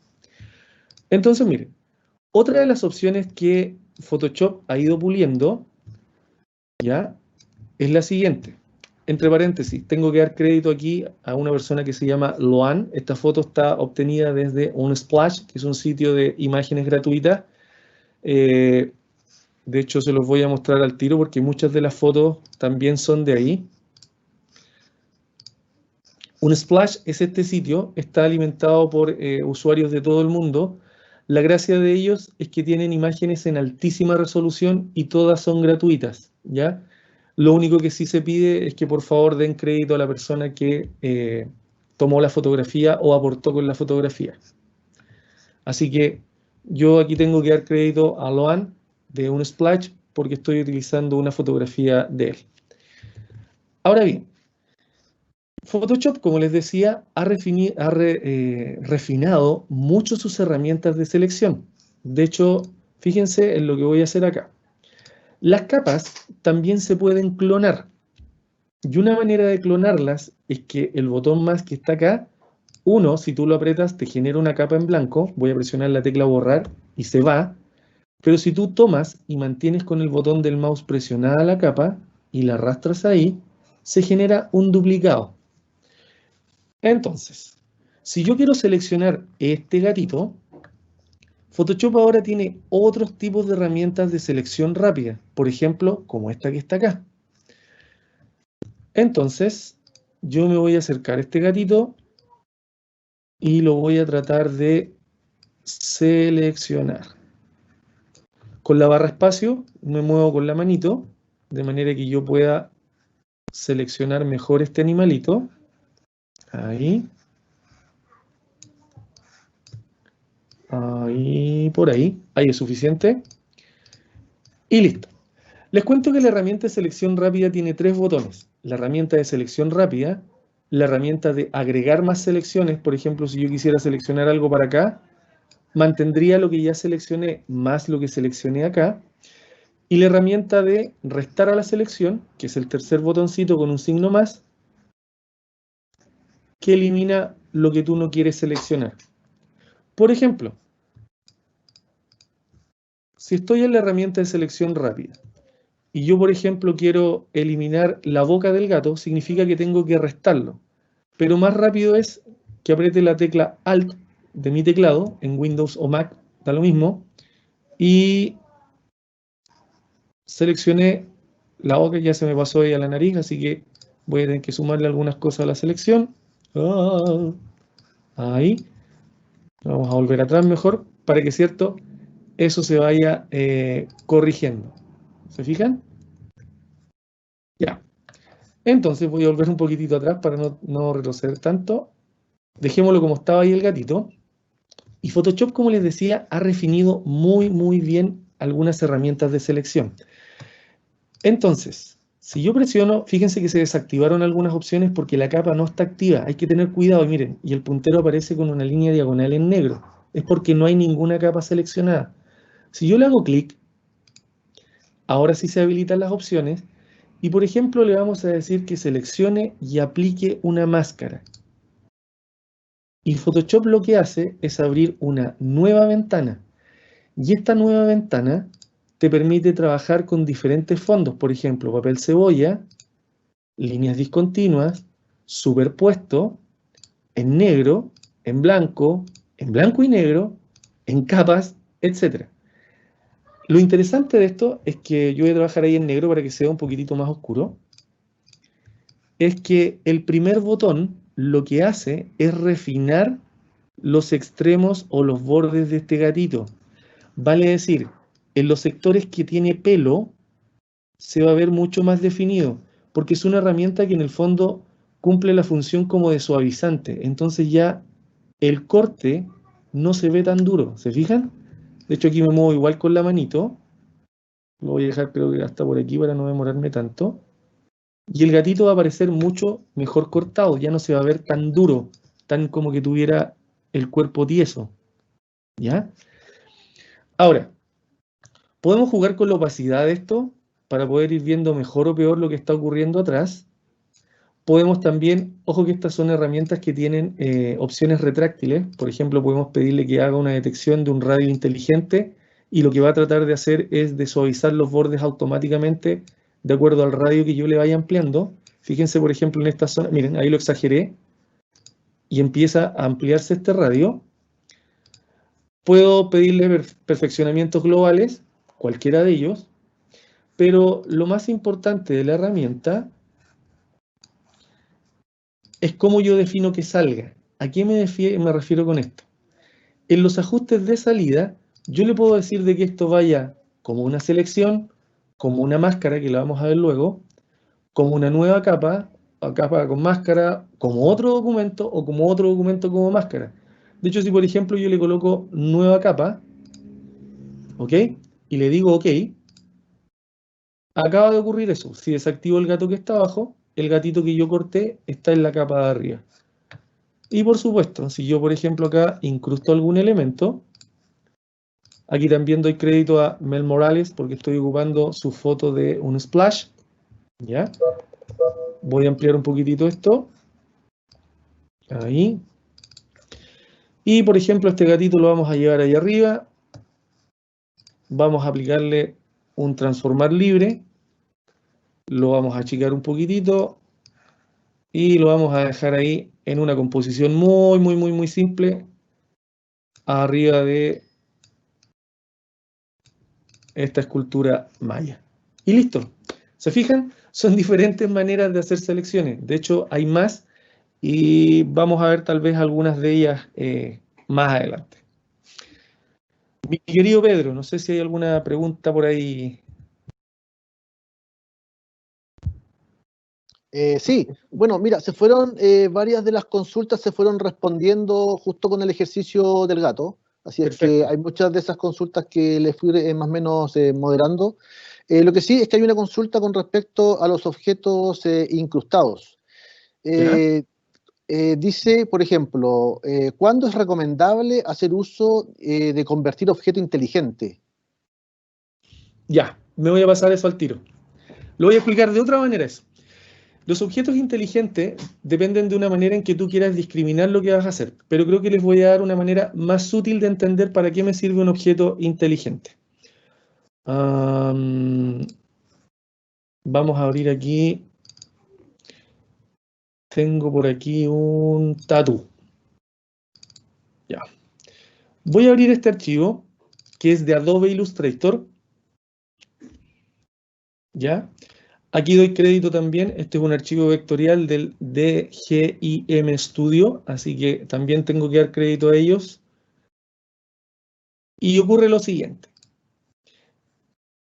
Entonces, miren, otra de las opciones que Photoshop ha ido puliendo, ¿ya?, es la siguiente. Entre paréntesis, tengo que dar crédito aquí a una persona que se llama Loan. Esta foto está obtenida desde Unsplash, que es un sitio de imágenes gratuitas. De hecho, se los voy a mostrar al tiro porque muchas de las fotos también son de ahí. Unsplash es este sitio, está alimentado por usuarios de todo el mundo. La gracia de ellos es que tienen imágenes en altísima resolución y todas son gratuitas, ¿ya? Lo único que sí se pide es que por favor den crédito a la persona que tomó la fotografía o aportó con la fotografía. Así que yo aquí tengo que dar crédito a Loan de Unsplash porque estoy utilizando una fotografía de él. Ahora bien, Photoshop, como les decía, ha refinado mucho sus herramientas de selección. De hecho, fíjense en lo que voy a hacer acá. Las capas también se pueden clonar. Y una manera de clonarlas es que el botón más que está acá, uno, si tú lo aprietas, te genera una capa en blanco. Voy a presionar la tecla borrar y se va. Pero si tú tomas y mantienes con el botón del mouse presionada la capa y la arrastras ahí, se genera un duplicado. Entonces, si yo quiero seleccionar este gatito, Photoshop ahora tiene otros tipos de herramientas de selección rápida, por ejemplo, como esta que está acá. Entonces, yo me voy a acercar a este gatito y lo voy a tratar de seleccionar. Con la barra espacio me muevo con la manito, de manera que yo pueda seleccionar mejor este animalito. Ahí. Ahí, por ahí. Ahí es suficiente. Y listo. Les cuento que la herramienta de selección rápida tiene 3 botones. La herramienta de selección rápida, la herramienta de agregar más selecciones. Por ejemplo, si yo quisiera seleccionar algo para acá, mantendría lo que ya seleccioné más lo que seleccioné acá. Y la herramienta de restar a la selección, que es el tercer botoncito con un signo más, que elimina lo que tú no quieres seleccionar. Por ejemplo, si estoy en la herramienta de selección rápida y yo, por ejemplo, quiero eliminar la boca del gato, significa que tengo que restarlo. Pero más rápido es que apriete la tecla Alt de mi teclado, en Windows o Mac, da lo mismo, y seleccioné la boca, ya se me pasó ahí a la nariz, así que voy a tener que sumarle algunas cosas a la selección. Ahí. Vamos a volver atrás mejor, para que, ¿cierto?, eso se vaya corrigiendo. ¿Se fijan? Ya. Entonces voy a volver un poquitito atrás para no retroceder tanto. Dejémoslo como estaba ahí el gatito. Y Photoshop, como les decía, ha refinado muy bien algunas herramientas de selección. Entonces, si yo presiono, fíjense que se desactivaron algunas opciones porque la capa no está activa. Hay que tener cuidado, miren, y el puntero aparece con una línea diagonal en negro. Es porque no hay ninguna capa seleccionada. Si yo le hago clic, ahora sí se habilitan las opciones. Y por ejemplo, le vamos a decir que seleccione y aplique una máscara. Y Photoshop lo que hace es abrir una nueva ventana. Y esta nueva ventana te permite trabajar con diferentes fondos. Por ejemplo, papel cebolla, líneas discontinuas, superpuesto, en negro, en blanco y negro, en capas, etc. Lo interesante de esto es que yo voy a trabajar ahí en negro para que sea un poquitito más oscuro. Es que el primer botón lo que hace es refinar los extremos o los bordes de este gatito. Vale decir, en los sectores que tiene pelo, se va a ver mucho más definido, porque es una herramienta que en el fondo cumple la función como de suavizante. Entonces ya el corte no se ve tan duro, ¿se fijan? De hecho aquí me muevo igual con la manito. Lo voy a dejar creo que hasta por aquí para no demorarme tanto. Y el gatito va a aparecer mucho mejor cortado, ya no se va a ver tan duro, tan como que tuviera el cuerpo tieso. ¿Ya? Ahora, podemos jugar con la opacidad de esto para poder ir viendo mejor o peor lo que está ocurriendo atrás. Podemos también, ojo que estas son herramientas que tienen opciones retráctiles. Por ejemplo, podemos pedirle que haga una detección de un radio inteligente y lo que va a tratar de hacer es de suavizar los bordes automáticamente de acuerdo al radio que yo le vaya ampliando. Fíjense, por ejemplo, en esta zona, miren, ahí lo exageré y empieza a ampliarse este radio. Puedo pedirle perfeccionamientos globales, cualquiera de ellos, pero lo más importante de la herramienta es cómo yo defino que salga. ¿A qué me refiero con esto? En los ajustes de salida, yo le puedo decir de que esto vaya como una selección, como una máscara, que la vamos a ver luego, como una nueva capa, o capa con máscara, como otro documento, o como otro documento como máscara. De hecho, si por ejemplo yo le coloco nueva capa, ¿ok? Y le digo OK, acaba de ocurrir eso. Si desactivo el gato que está abajo, el gatito que yo corté está en la capa de arriba. Y por supuesto, si yo por ejemplo acá incrusto algún elemento, aquí también doy crédito a Mel Morales porque estoy ocupando su foto de un splash. ¿Ya? Voy a ampliar un poquitito esto. Ahí. Y por ejemplo, este gatito lo vamos a llevar ahí arriba. Vamos a aplicarle un transformar libre. Lo vamos a achicar un poquitito. Y lo vamos a dejar ahí en una composición muy simple. Arriba de esta escultura maya. Y listo. ¿Se fijan? Son diferentes maneras de hacer selecciones. De hecho, hay más y vamos a ver tal vez algunas de ellas más adelante. Mi querido Pedro, no sé si hay alguna pregunta por ahí. Sí, bueno, mira, se fueron, varias de las consultas se fueron respondiendo justo con el ejercicio del gato, así es que Perfecto. hay muchas de esas consultas que les fui más o menos moderando. Lo que sí es que hay una consulta con respecto a los objetos incrustados. ¿Ya? Dice, por ejemplo, ¿cuándo es recomendable hacer uso de convertir objeto inteligente? Ya, me voy a pasar eso al tiro. Lo voy a explicar de otra manera eso. Los objetos inteligentes dependen de una manera en que tú quieras discriminar lo que vas a hacer, pero creo que les voy a dar una manera más sutil de entender para qué me sirve un objeto inteligente. Vamos a abrir aquí. Tengo por aquí un tatu. Ya. Voy a abrir este archivo que es de Adobe Illustrator. ¿Ya? Aquí doy crédito también. Este es un archivo vectorial del DGIM Studio, así que también tengo que dar crédito a ellos. Y ocurre lo siguiente.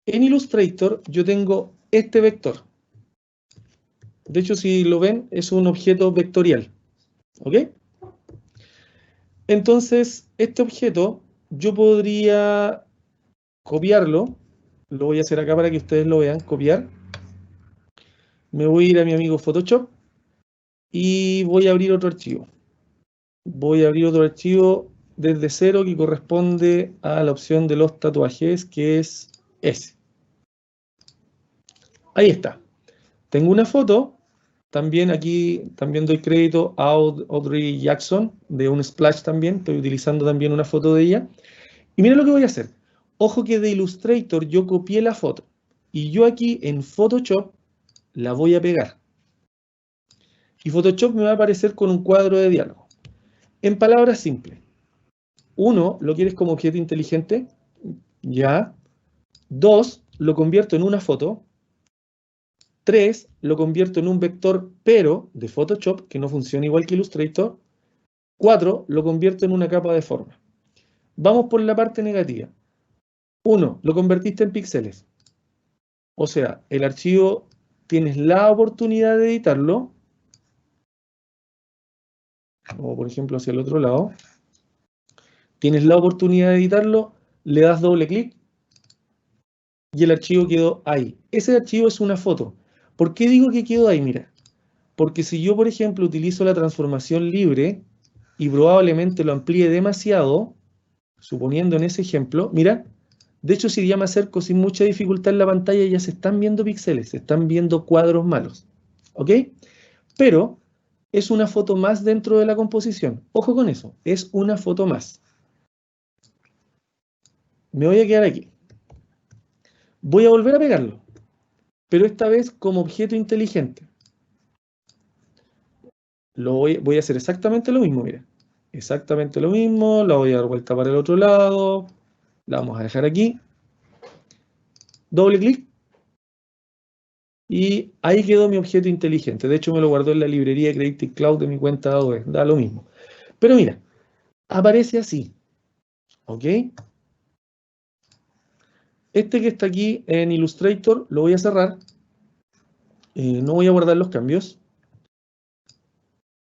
En Illustrator yo tengo este vector. De hecho, si lo ven, es un objeto vectorial. ¿Ok? Entonces, este objeto yo podría copiarlo. Lo voy a hacer acá para que ustedes lo vean. Copiar. Me voy a ir a mi amigo Photoshop y voy a abrir otro archivo. Voy a abrir otro archivo desde cero que corresponde a la opción de los tatuajes, que es ese. Ahí está. Tengo una foto. También aquí también doy crédito a Audrey Jackson, de un splash también. Estoy utilizando también una foto de ella. Y mira lo que voy a hacer. Ojo que de Illustrator yo copié la foto. Y yo aquí en Photoshop la voy a pegar. Y Photoshop me va a aparecer con un cuadro de diálogo. En palabras simples. 1, lo quieres como objeto inteligente. Ya. 2, lo convierto en una foto. 3, lo convierto en un vector, pero de Photoshop, que no funciona igual que Illustrator. 4, lo convierto en una capa de forma. Vamos por la parte negativa. 1, lo convertiste en píxeles. O sea, el archivo tienes la oportunidad de editarlo. O por ejemplo hacia el otro lado. Tienes la oportunidad de editarlo, le das doble clic y el archivo quedó ahí. Ese archivo es una foto. ¿Por qué digo que quedó ahí? Mira, porque si yo, por ejemplo, utilizo la transformación libre y probablemente lo amplíe demasiado, suponiendo en ese ejemplo, mira, de hecho si ya me acerco sin mucha dificultad en la pantalla ya se están viendo píxeles, se están viendo cuadros malos, ¿ok? Pero es una foto más dentro de la composición. Ojo con eso, es una foto más. Me voy a quedar aquí. Voy a volver a pegarlo, pero esta vez como objeto inteligente. Voy a hacer exactamente lo mismo, mira. Exactamente lo mismo, la voy a dar vuelta para el otro lado, la vamos a dejar aquí. Doble clic. Y ahí quedó mi objeto inteligente. De hecho, me lo guardó en la librería de Creative Cloud de mi cuenta de Adobe. Da lo mismo. Pero mira, aparece así. ¿Ok? Este que está aquí en Illustrator lo voy a cerrar. No voy a guardar los cambios.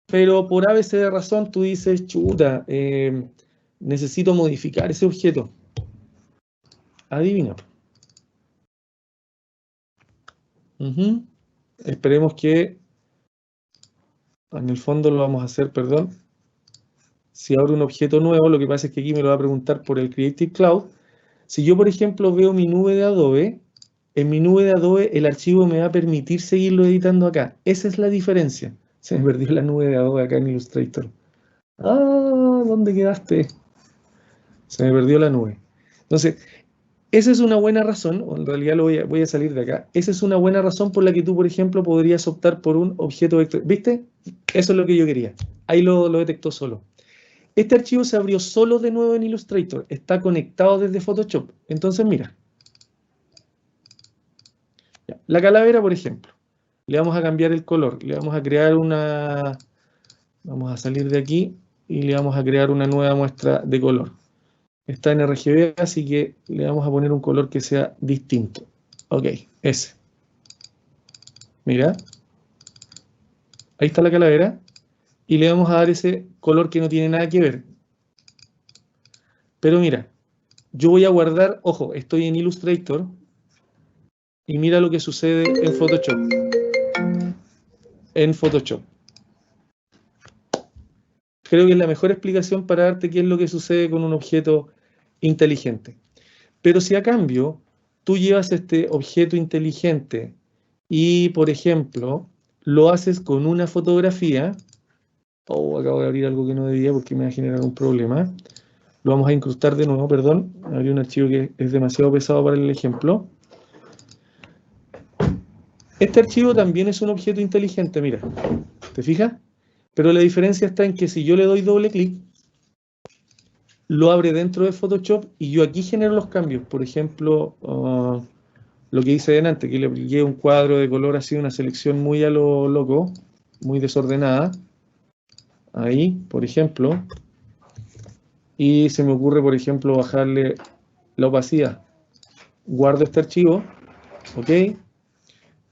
Pero por ABC de razón tú dices, chuta, necesito modificar ese objeto. Adivina. Esperemos que en el fondo lo vamos a hacer, perdón. Si abro un objeto nuevo, lo que pasa es que aquí me lo va a preguntar por el Creative Cloud. Si yo, por ejemplo, veo mi nube de Adobe, en mi nube de Adobe el archivo me va a permitir seguirlo editando acá. Esa es la diferencia. Se me perdió la nube de Adobe acá en Illustrator. Ah, ¿dónde quedaste? Se me perdió la nube. Entonces, esa es una buena razón, o en realidad voy a salir de acá. Esa es una buena razón por la que tú, por ejemplo, podrías optar por un objeto vectorial. ¿Viste? Eso es lo que yo quería. Ahí lo detectó solo. Este archivo se abrió solo de nuevo en Illustrator. Está conectado desde Photoshop. Entonces, mira. La calavera, por ejemplo. Le vamos a cambiar el color. Le vamos a crear una... Vamos a salir de aquí y le vamos a crear una nueva muestra de color. Está en RGB, así que le vamos a poner un color que sea distinto. Ok, ese. Mira. Ahí está la calavera. Y le vamos a dar ese color que no tiene nada que ver. Pero mira, yo voy a guardar, ojo, estoy en Illustrator y mira lo que sucede en Photoshop. En Photoshop. Creo que es la mejor explicación para darte qué es lo que sucede con un objeto inteligente. Pero si a cambio tú llevas este objeto inteligente y, por ejemplo, lo haces con una fotografía, acabo de abrir algo que no debía porque me va a generar un problema. Lo vamos a incrustar de nuevo, perdón. Abrí un archivo que es demasiado pesado para el ejemplo. Este archivo también es un objeto inteligente, mira. ¿Te fijas? Pero la diferencia está en que si yo le doy doble clic, lo abre dentro de Photoshop y yo aquí genero los cambios. Por ejemplo, lo que hice delante, que le apliqué un cuadro de color así, una selección muy a lo loco, muy desordenada. Ahí, por ejemplo. Y se me ocurre, por ejemplo, bajarle la opacidad. Guardo este archivo, ¿ok?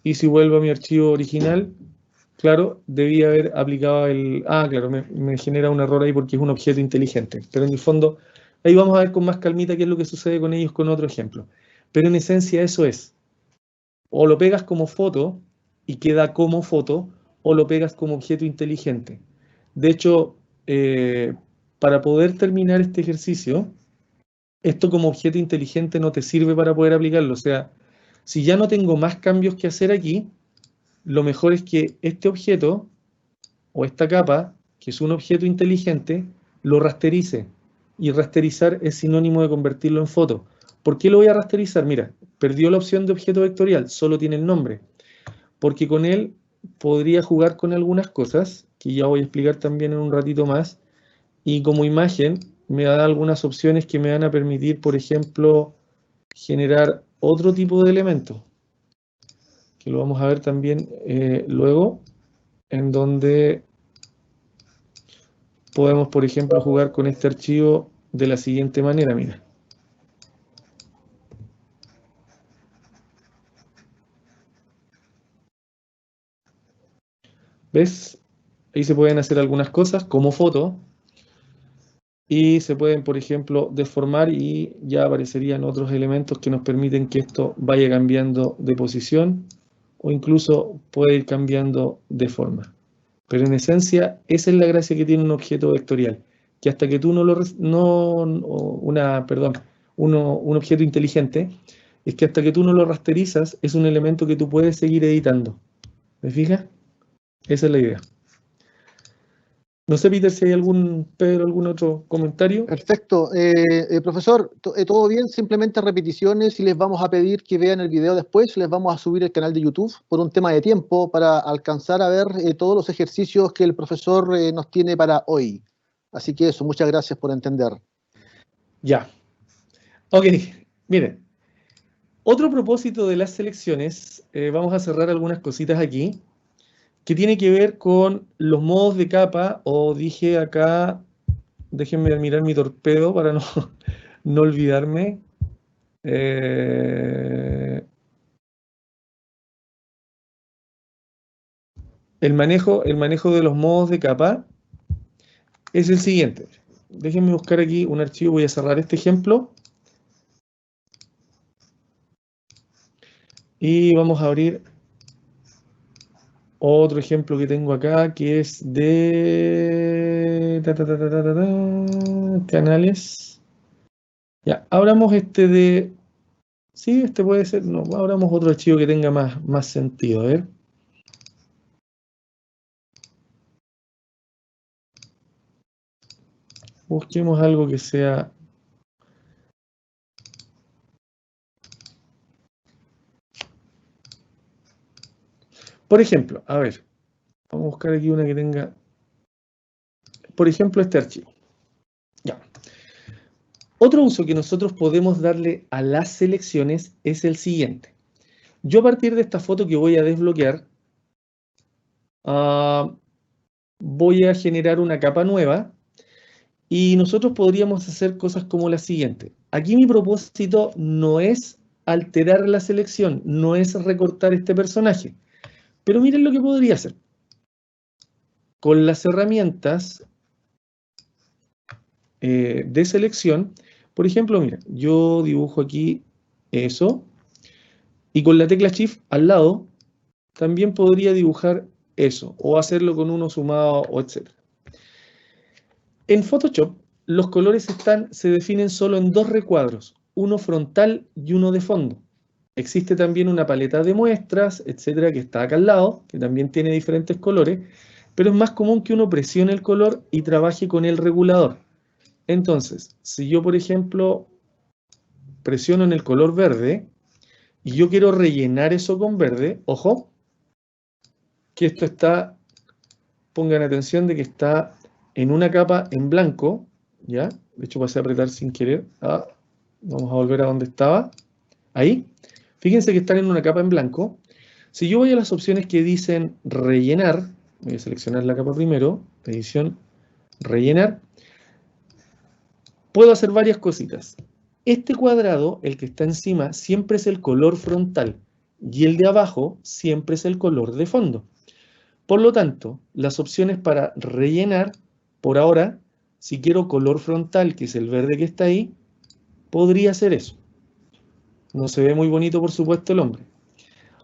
Y si vuelvo a mi archivo original, claro, debía haber aplicado el... Ah, claro, me genera un error ahí porque es un objeto inteligente. Pero en el fondo, ahí vamos a ver con más calmita qué es lo que sucede con ellos con otro ejemplo. Pero en esencia eso es. O lo pegas como foto y queda como foto, o lo pegas como objeto inteligente. De hecho, para poder terminar este ejercicio, esto como objeto inteligente no te sirve para poder aplicarlo. O sea, si ya no tengo más cambios que hacer aquí, lo mejor es que este objeto o esta capa, que es un objeto inteligente, lo rasterice. Y rasterizar es sinónimo de convertirlo en foto. ¿Por qué lo voy a rasterizar? Mira, perdió la opción de objeto vectorial, solo tiene el nombre. Porque con él podría jugar con algunas cosas, que ya voy a explicar también en un ratito más. Y como imagen me da algunas opciones que me van a permitir, por ejemplo, generar otro tipo de elementos. Que lo vamos a ver también luego, en donde podemos, por ejemplo, jugar con este archivo de la siguiente manera, mira. ¿Ves? Ahí se pueden hacer algunas cosas como foto y se pueden, por ejemplo, deformar y ya aparecerían otros elementos que nos permiten que esto vaya cambiando de posición o incluso puede ir cambiando de forma. Pero en esencia, esa es la gracia que tiene un objeto vectorial, que hasta que tú no lo... un objeto inteligente, es que hasta que tú no lo rasterizas, es un elemento que tú puedes seguir editando. ¿Me fijas? Esa es la idea. No sé, Peter, si hay algún otro comentario. Perfecto. Profesor, todo bien, simplemente repeticiones y les vamos a pedir que vean el video después, les vamos a subir el canal de YouTube por un tema de tiempo para alcanzar a ver todos los ejercicios que el profesor nos tiene para hoy. Así que eso, muchas gracias por entender. Ya. Ok, miren. Otro propósito de las selecciones, vamos a cerrar algunas cositas aquí, que tiene que ver con los modos de capa, o dije acá, déjenme mirar mi torpedo para no olvidarme. El manejo de los modos de capa es el siguiente. Déjenme buscar aquí un archivo, voy a cerrar este ejemplo. Y vamos a abrir otro ejemplo que tengo acá, que es de canales. Ya, abramos este de... Sí, este puede ser... No, abramos otro archivo que tenga más sentido. A ver. Busquemos algo que sea... Por ejemplo, a ver. Vamos a buscar aquí una que tenga... Por ejemplo, este archivo. Ya. Otro uso que nosotros podemos darle a las selecciones es el siguiente. Yo a partir de esta foto que voy a desbloquear, voy a generar una capa nueva y nosotros podríamos hacer cosas como la siguiente. Aquí mi propósito no es alterar la selección, no es recortar este personaje, pero miren lo que podría hacer. Con las herramientas de selección, por ejemplo, mira, yo dibujo aquí eso y con la tecla Shift al lado también podría dibujar eso o hacerlo con uno sumado o etc. En Photoshop, los colores se definen solo en dos recuadros, uno frontal y uno de fondo. Existe también una paleta de muestras, etcétera, que está acá al lado, que también tiene diferentes colores, pero es más común que uno presione el color y trabaje con el regulador. Entonces, si yo, por ejemplo, presiono en el color verde y yo quiero rellenar eso con verde, ojo, que esto está, pongan atención de que está en una capa en blanco, ¿ya? De hecho pasé a apretar sin querer. Vamos a volver a donde estaba. Ahí. Fíjense que están en una capa en blanco. Si yo voy a las opciones que dicen rellenar, voy a seleccionar la capa primero, edición, rellenar, puedo hacer varias cositas. Este cuadrado, el que está encima, siempre es el color frontal y el de abajo siempre es el color de fondo. Por lo tanto, las opciones para rellenar, por ahora, si quiero color frontal, que es el verde que está ahí, podría hacer eso. No se ve muy bonito, por supuesto, el hombre.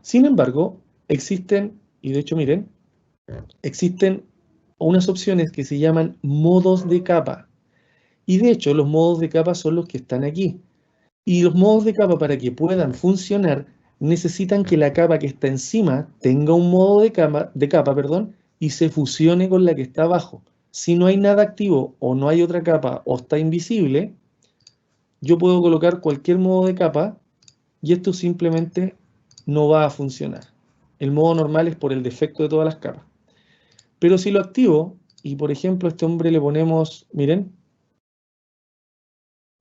Sin embargo, existen, y de hecho, miren, existen unas opciones que se llaman modos de capa. Y de hecho, los modos de capa son los que están aquí. Y los modos de capa, para que puedan funcionar, necesitan que la capa que está encima tenga un modo de capa, y se fusione con la que está abajo. Si no hay nada activo o no hay otra capa o está invisible, yo puedo colocar cualquier modo de capa y esto simplemente no va a funcionar. El modo normal es por el defecto de todas las capas. Pero si lo activo y, por ejemplo, a este hombre le ponemos, miren,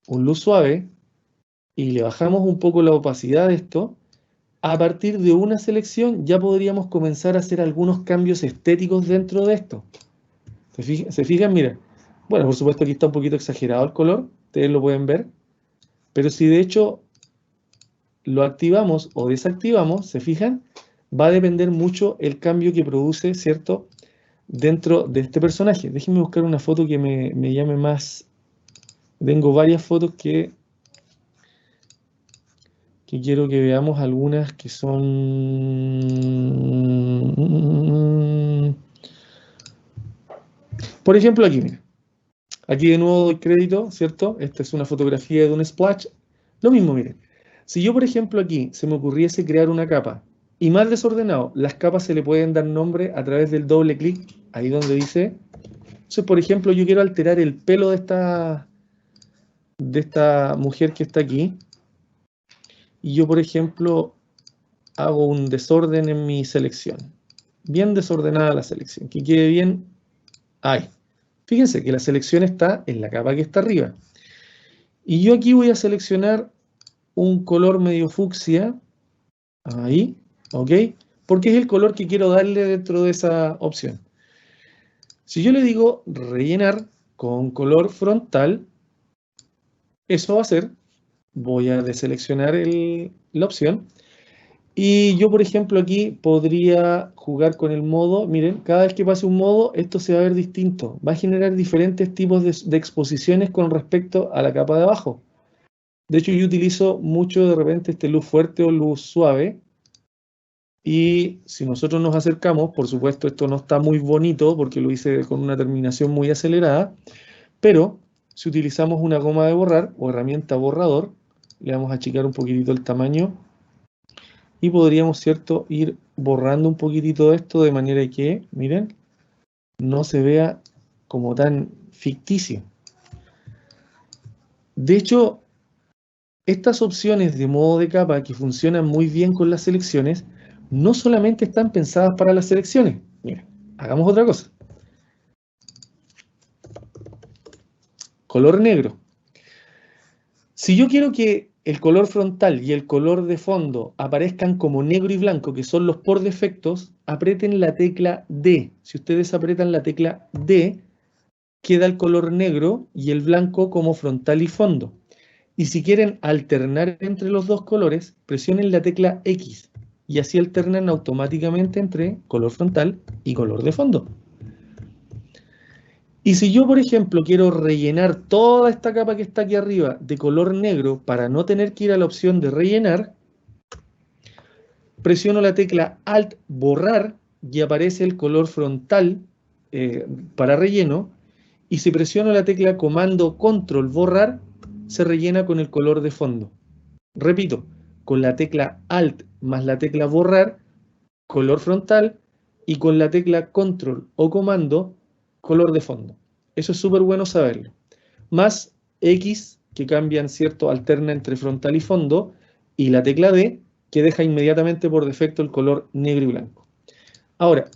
un luz suave y le bajamos un poco la opacidad de esto, a partir de una selección ya podríamos comenzar a hacer algunos cambios estéticos dentro de esto. ¿Se fijan? Mira, Bueno, por supuesto aquí está un poquito exagerado el color, ustedes lo pueden ver, pero si de hecho lo activamos o desactivamos, ¿se fijan? Va a depender mucho el cambio que produce, ¿cierto?, dentro de este personaje. Déjenme buscar una foto que me llame más. Tengo varias fotos que quiero que veamos, algunas que son... Por ejemplo, aquí, miren. Aquí de nuevo doy crédito, ¿cierto? Esta es una fotografía de un splash. Lo mismo, miren. Si yo, por ejemplo, aquí se me ocurriese crear una capa y más desordenado, las capas se le pueden dar nombre a través del doble clic, ahí donde dice. Entonces, por ejemplo, yo quiero alterar el pelo de esta mujer que está aquí. Y yo, por ejemplo, hago un desorden en mi selección. Bien desordenada la selección, que quede bien ahí. Fíjense que la selección está en la capa que está arriba. Y yo aquí voy a seleccionar un color medio fucsia, ahí, ¿ok? Porque es el color que quiero darle dentro de esa opción. Si yo le digo rellenar con color frontal, eso va a ser, voy a deseleccionar la opción. Y yo, por ejemplo, aquí podría jugar con el modo. Miren, cada vez que pase un modo, esto se va a ver distinto. Va a generar diferentes tipos de exposiciones con respecto a la capa de abajo. De hecho, yo utilizo mucho de repente este luz fuerte o luz suave. Y si nosotros nos acercamos, por supuesto, esto no está muy bonito porque lo hice con una terminación muy acelerada. Pero si utilizamos una goma de borrar o herramienta borrador, le vamos a achicar un poquitito el tamaño. Y podríamos, ¿cierto?, ir borrando un poquitito esto de manera que, miren, no se vea como tan ficticio. De hecho, estas opciones de modo de capa que funcionan muy bien con las selecciones, no solamente están pensadas para las selecciones. Miren, hagamos otra cosa. Color negro. Si yo quiero que el color frontal y el color de fondo aparezcan como negro y blanco, que son los por defectos, aprieten la tecla D. Si ustedes aprietan la tecla D, queda el color negro y el blanco como frontal y fondo. Y si quieren alternar entre los dos colores, presionen la tecla X y así alternan automáticamente entre color frontal y color de fondo. Y si yo, por ejemplo, quiero rellenar toda esta capa que está aquí arriba de color negro para no tener que ir a la opción de rellenar, presiono la tecla Alt, borrar, y aparece el color frontal para relleno. Y si presiono la tecla Comando Control, borrar, se rellena con el color de fondo. Repito, con la tecla Alt más la tecla borrar, color frontal, y con la tecla Control o Comando, color de fondo. Eso es súper bueno saberlo. Más X, que cambian, ¿cierto?, alterna entre frontal y fondo, y la tecla D, que deja inmediatamente por defecto el color negro y blanco. Ahora,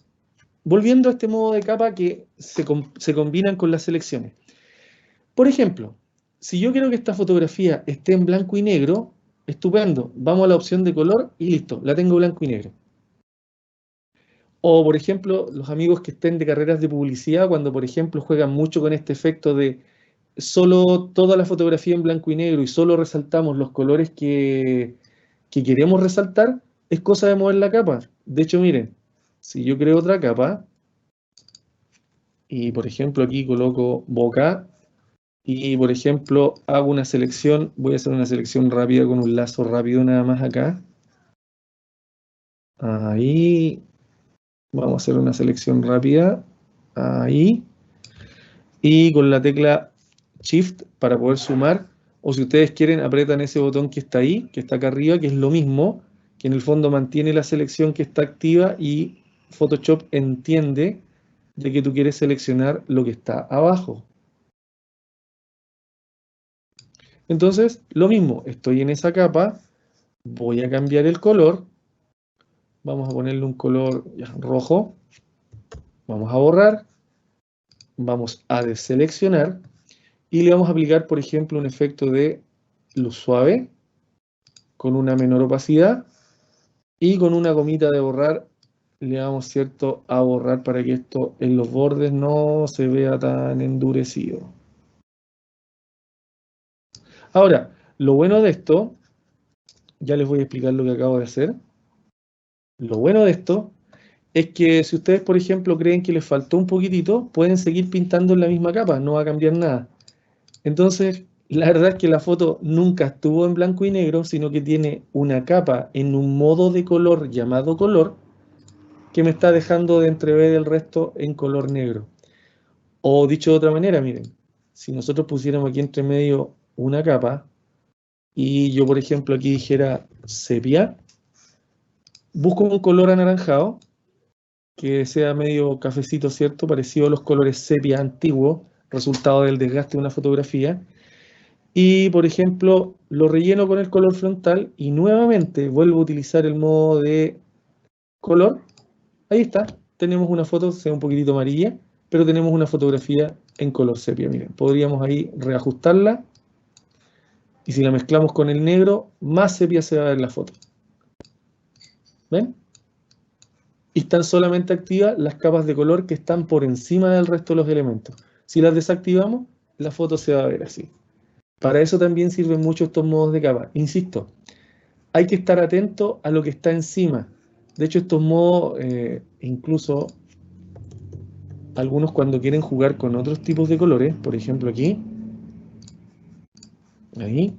volviendo a este modo de capa que se combinan con las selecciones. Por ejemplo, si yo quiero que esta fotografía esté en blanco y negro, estupendo, vamos a la opción de color y listo, la tengo blanco y negro. O, por ejemplo, los amigos que estén de carreras de publicidad, cuando, por ejemplo, juegan mucho con este efecto de solo toda la fotografía en blanco y negro y solo resaltamos los colores que queremos resaltar, es cosa de mover la capa. De hecho, miren, si yo creo otra capa, y por ejemplo aquí coloco boca, y por ejemplo hago una selección, voy a hacer una selección rápida con un lazo rápido nada más acá. Ahí, vamos a hacer una selección rápida, ahí, y con la tecla Shift para poder sumar, o si ustedes quieren aprietan ese botón que está ahí, que está acá arriba, que es lo mismo, que en el fondo mantiene la selección que está activa y Photoshop entiende de que tú quieres seleccionar lo que está abajo. Entonces, lo mismo, estoy en esa capa, voy a cambiar el color, vamos a ponerle un color rojo, vamos a borrar, vamos a deseleccionar y le vamos a aplicar, por ejemplo, un efecto de luz suave con una menor opacidad y con una gomita de borrar le damos, ¿cierto?, a borrar para que esto en los bordes no se vea tan endurecido. Ahora, lo bueno de esto, ya les voy a explicar lo que acabo de hacer. Lo bueno de esto es que si ustedes, por ejemplo, creen que les faltó un poquitito, pueden seguir pintando en la misma capa, no va a cambiar nada. Entonces, la verdad es que la foto nunca estuvo en blanco y negro, sino que tiene una capa en un modo de color llamado color, que me está dejando de entrever el resto en color negro. O dicho de otra manera, miren, si nosotros pusiéramos aquí entre medio una capa, y yo, por ejemplo, aquí dijera sepia, busco un color anaranjado, que sea medio cafecito, ¿cierto? Parecido a los colores sepia antiguos, resultado del desgaste de una fotografía. Y, por ejemplo, lo relleno con el color frontal y nuevamente vuelvo a utilizar el modo de color. Ahí está, tenemos una foto, sea un poquitito amarilla, pero tenemos una fotografía en color sepia. Miren, podríamos ahí reajustarla y si la mezclamos con el negro, más sepia se va a ver la foto. ¿Ven? Y están solamente activas las capas de color que están por encima del resto de los elementos. Si las desactivamos, la foto se va a ver así. Para eso también sirven mucho estos modos de capa. Insisto, hay que estar atento a lo que está encima. De hecho, estos modos, incluso algunos cuando quieren jugar con otros tipos de colores, por ejemplo aquí, ahí,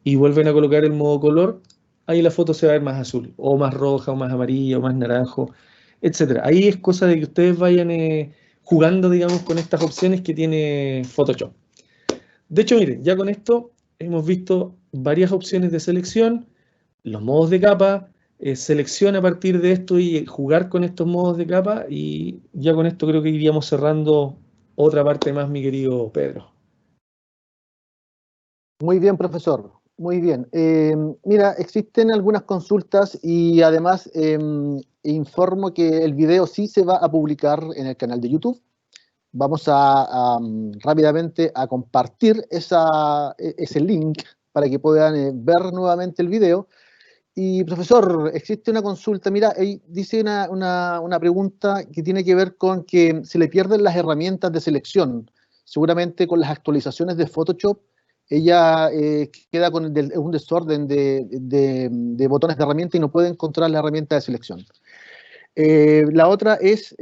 y vuelven a colocar el modo color, ahí la foto se va a ver más azul, o más roja, o más amarilla, o más naranjo, etc. Ahí es cosa de que ustedes vayan jugando, digamos, con estas opciones que tiene Photoshop. De hecho, miren, ya con esto hemos visto varias opciones de selección, los modos de capa, selección a partir de esto y jugar con estos modos de capa, y ya con esto creo que iríamos cerrando otra parte más, mi querido Pedro. Muy bien, profesor. Muy bien. Mira, existen algunas consultas y además informo que el video sí se va a publicar en el canal de YouTube. Vamos a rápidamente a compartir ese link para que puedan ver nuevamente el video. Y profesor, existe una consulta, mira, ahí dice una pregunta que tiene que ver con que se le pierden las herramientas de selección. Seguramente con las actualizaciones de Photoshop, ella queda con un desorden de botones de herramienta y no puede encontrar la herramienta de selección. La otra es,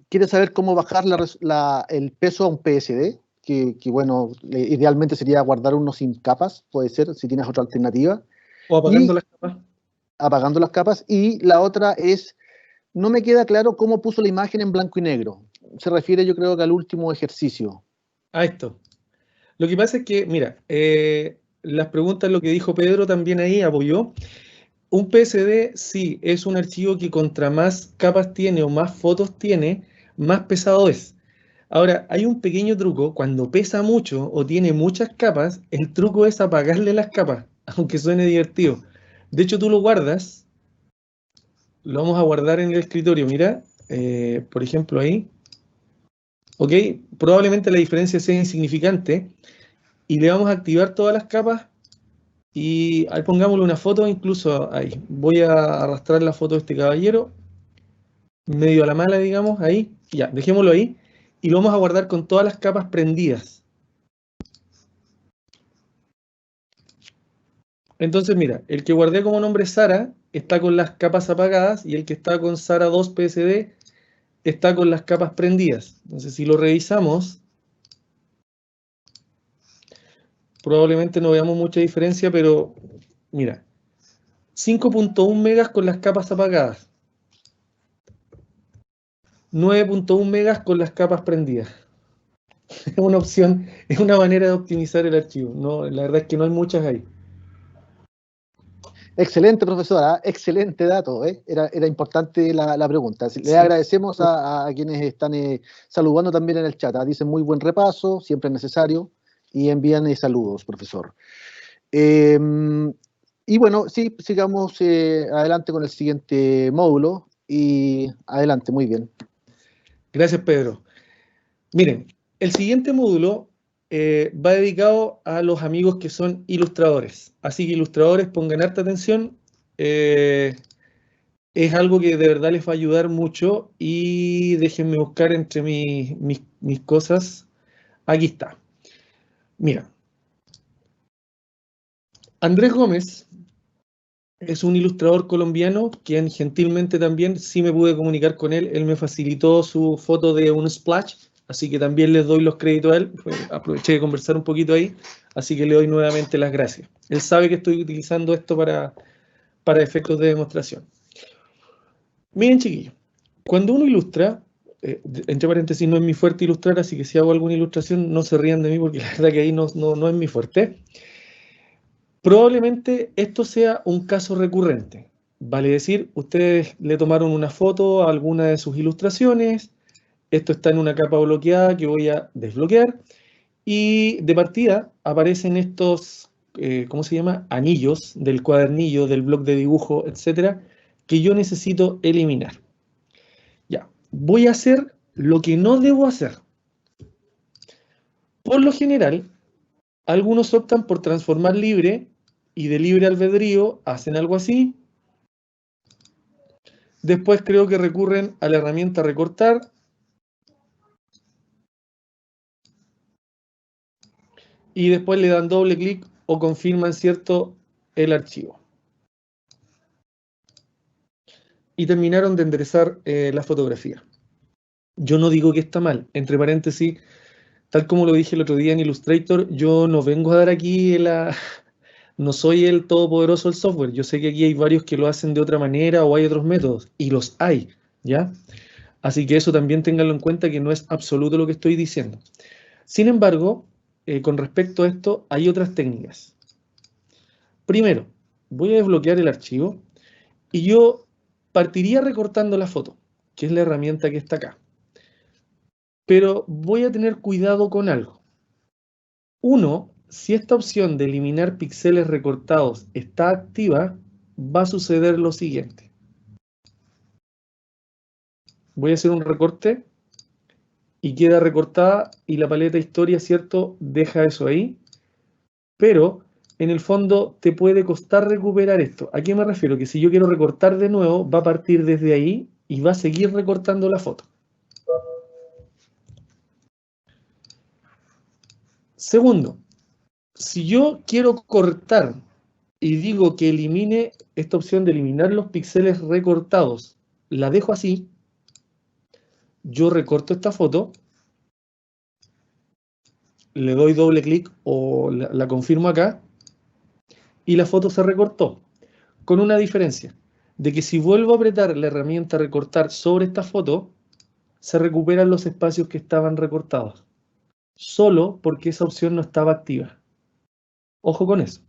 quiere saber cómo bajar el peso a un PSD, que bueno, idealmente sería guardar uno sin capas, puede ser, si tienes otra alternativa. O apagando las capas. Apagando las capas. Y la otra es, no me queda claro cómo puso la imagen en blanco y negro. Se refiere, yo creo, que al último ejercicio. A esto. Lo que pasa es que, mira, las preguntas, lo que dijo Pedro también ahí apoyó. Un PSD sí es un archivo que contra más capas tiene o más fotos tiene, más pesado es. Ahora, hay un pequeño truco, cuando pesa mucho o tiene muchas capas, el truco es apagarle las capas, aunque suene divertido. De hecho, tú lo guardas, lo vamos a guardar en el escritorio, mira, por ejemplo ahí, ok, probablemente la diferencia sea insignificante, y le vamos a activar todas las capas, y ahí pongámosle una foto incluso ahí. Voy a arrastrar la foto de este caballero, medio a la mala, digamos, ahí, ya, dejémoslo ahí, y lo vamos a guardar con todas las capas prendidas. Entonces, mira, el que guardé como nombre Sara está con las capas apagadas y el que está con Sara 2 PSD está con las capas prendidas. Entonces, si lo revisamos, probablemente no veamos mucha diferencia, pero mira, 5.1 megas con las capas apagadas, 9.1 megas con las capas prendidas. Es una opción, es una manera de optimizar el archivo. No, la verdad es que no hay muchas ahí. Excelente, profesora, excelente dato. Era importante la pregunta. Le agradecemos a quienes están saludando también en el chat. Dicen muy buen repaso, siempre es necesario, y envían saludos, profesor. Y bueno, sí, sigamos adelante con el siguiente módulo. Y adelante, muy bien. Gracias, Pedro. Miren, el siguiente módulo va dedicado a los amigos que son ilustradores. Así que ilustradores, pongan harta atención es algo que de verdad les va a ayudar mucho y déjenme buscar entre mis cosas. Aquí está. Mira, Andrés Gómez es un ilustrador colombiano, quien gentilmente también sí me pude comunicar con él. Él me facilitó su foto de un splash, así que también les doy los créditos a él. Aproveché de conversar un poquito ahí, así que le doy nuevamente las gracias. Él sabe que estoy utilizando esto para efectos de demostración. Miren, chiquillos, cuando uno ilustra, entre paréntesis, no es mi fuerte ilustrar, así que si hago alguna ilustración no se rían de mí porque la verdad que ahí no es mi fuerte. Probablemente esto sea un caso recurrente. Vale decir, ustedes le tomaron una foto a alguna de sus ilustraciones, esto está en una capa bloqueada que voy a desbloquear, y de partida aparecen estos, ¿cómo se llama? Anillos del cuadernillo, del bloc de dibujo, etcétera, que yo necesito eliminar. Ya, voy a hacer lo que no debo hacer. Por lo general, algunos optan por transformar libre y de libre albedrío hacen algo así. Después creo que recurren a la herramienta recortar. Y después le dan doble clic o confirman, ¿cierto?, el archivo. Y terminaron de enderezar la fotografía. Yo no digo que está mal. Entre paréntesis, tal como lo dije el otro día en Illustrator, yo no vengo a dar aquí no soy el todopoderoso del software. Yo sé que aquí hay varios que lo hacen de otra manera o hay otros métodos. Y los hay, ¿ya? Así que eso también ténganlo en cuenta, que no es absoluto lo que estoy diciendo. Sin embargo, con respecto a esto, hay otras técnicas. Primero, voy a desbloquear el archivo y yo partiría recortando la foto, que es la herramienta que está acá. Pero voy a tener cuidado con algo. Uno, si esta opción de eliminar píxeles recortados está activa, va a suceder lo siguiente. Voy a hacer un recorte y queda recortada y la paleta historia, ¿cierto?, deja eso ahí. Pero en el fondo te puede costar recuperar esto. ¿A qué me refiero? Que si yo quiero recortar de nuevo, va a partir desde ahí y va a seguir recortando la foto. Segundo, si yo quiero cortar y digo que elimine esta opción de eliminar los píxeles recortados, la dejo así, yo recorto esta foto, le doy doble clic o la confirmo acá y la foto se recortó, con una diferencia, de que si vuelvo a apretar la herramienta recortar sobre esta foto, se recuperan los espacios que estaban recortados, solo porque esa opción no estaba activa. Ojo con eso.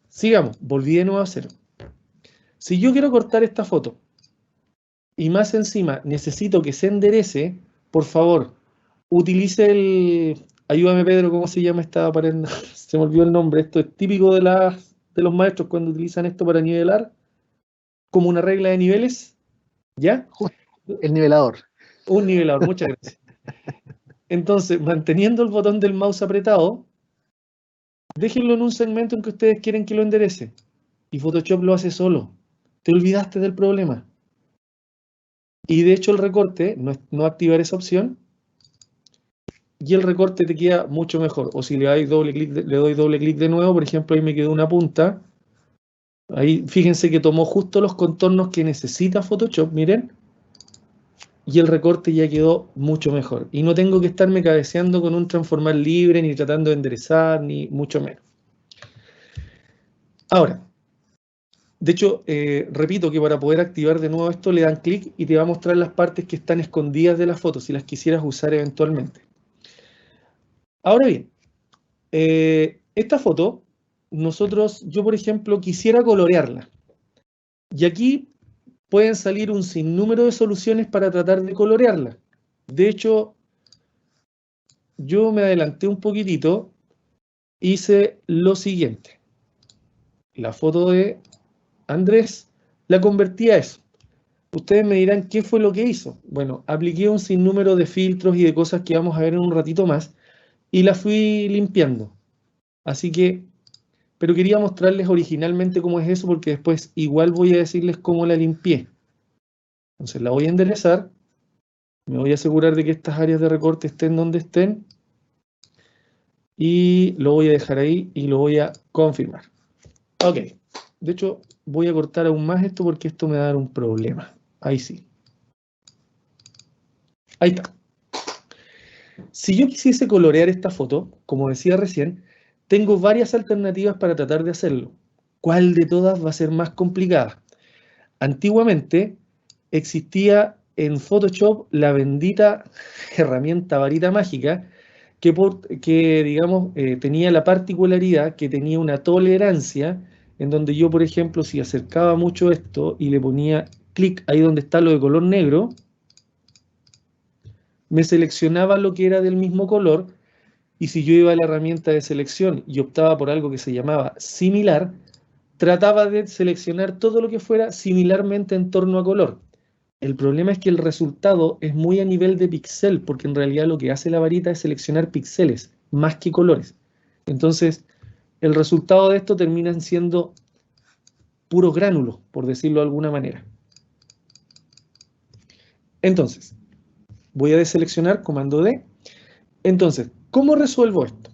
Sigamos, volví de nuevo a cero. Si yo quiero cortar esta foto y más encima necesito que se enderece, por favor, utilice el... Ayúdame, Pedro, ¿cómo se llama esta pared? Se me olvidó el nombre. Esto es típico de los maestros cuando utilizan esto para nivelar, como una regla de niveles, ¿ya? El nivelador. Un nivelador, muchas gracias. Entonces, manteniendo el botón del mouse apretado, déjenlo en un segmento en que ustedes quieren que lo enderece. Y Photoshop lo hace solo. Te olvidaste del problema. Y de hecho el recorte, no activar esa opción, y el recorte te queda mucho mejor. O si le doy doble clic de nuevo, por ejemplo, ahí me quedó una punta. Ahí fíjense que tomó justo los contornos que necesita Photoshop, miren. Y el recorte ya quedó mucho mejor. Y no tengo que estarme cabeceando con un transformar libre, ni tratando de enderezar, ni mucho menos. Ahora, de hecho, repito que para poder activar de nuevo esto, le dan clic y te va a mostrar las partes que están escondidas de la foto, si las quisieras usar eventualmente. Ahora bien, esta foto, yo por ejemplo, quisiera colorearla. Y aquí pueden salir un sinnúmero de soluciones para tratar de colorearla. De hecho, yo me adelanté un poquitito, hice lo siguiente. La foto de Andrés la convertí a eso. Ustedes me dirán, ¿qué fue lo que hizo? Bueno, apliqué un sinnúmero de filtros y de cosas que vamos a ver en un ratito más y la fui limpiando. Así que pero quería mostrarles originalmente cómo es eso, porque después igual voy a decirles cómo la limpié. Entonces la voy a enderezar, me voy a asegurar de que estas áreas de recorte estén donde estén, y lo voy a dejar ahí y lo voy a confirmar. Ok, de hecho voy a cortar aún más esto porque esto me va a dar un problema. Ahí sí. Ahí está. Si yo quisiese colorear esta foto, como decía recién, tengo varias alternativas para tratar de hacerlo. ¿Cuál de todas va a ser más complicada? Antiguamente existía en Photoshop la bendita herramienta varita mágica que digamos, tenía la particularidad que tenía una tolerancia en donde yo, por ejemplo, si acercaba mucho esto y le ponía clic ahí donde está lo de color negro, me seleccionaba lo que era del mismo color, y si yo iba a la herramienta de selección y optaba por algo que se llamaba similar, trataba de seleccionar todo lo que fuera similarmente en torno a color. El problema es que el resultado es muy a nivel de píxel, porque en realidad lo que hace la varita es seleccionar píxeles, más que colores. Entonces, el resultado de esto terminan siendo puros gránulos, por decirlo de alguna manera. Entonces, voy a deseleccionar, comando D. Entonces, ¿cómo resuelvo esto?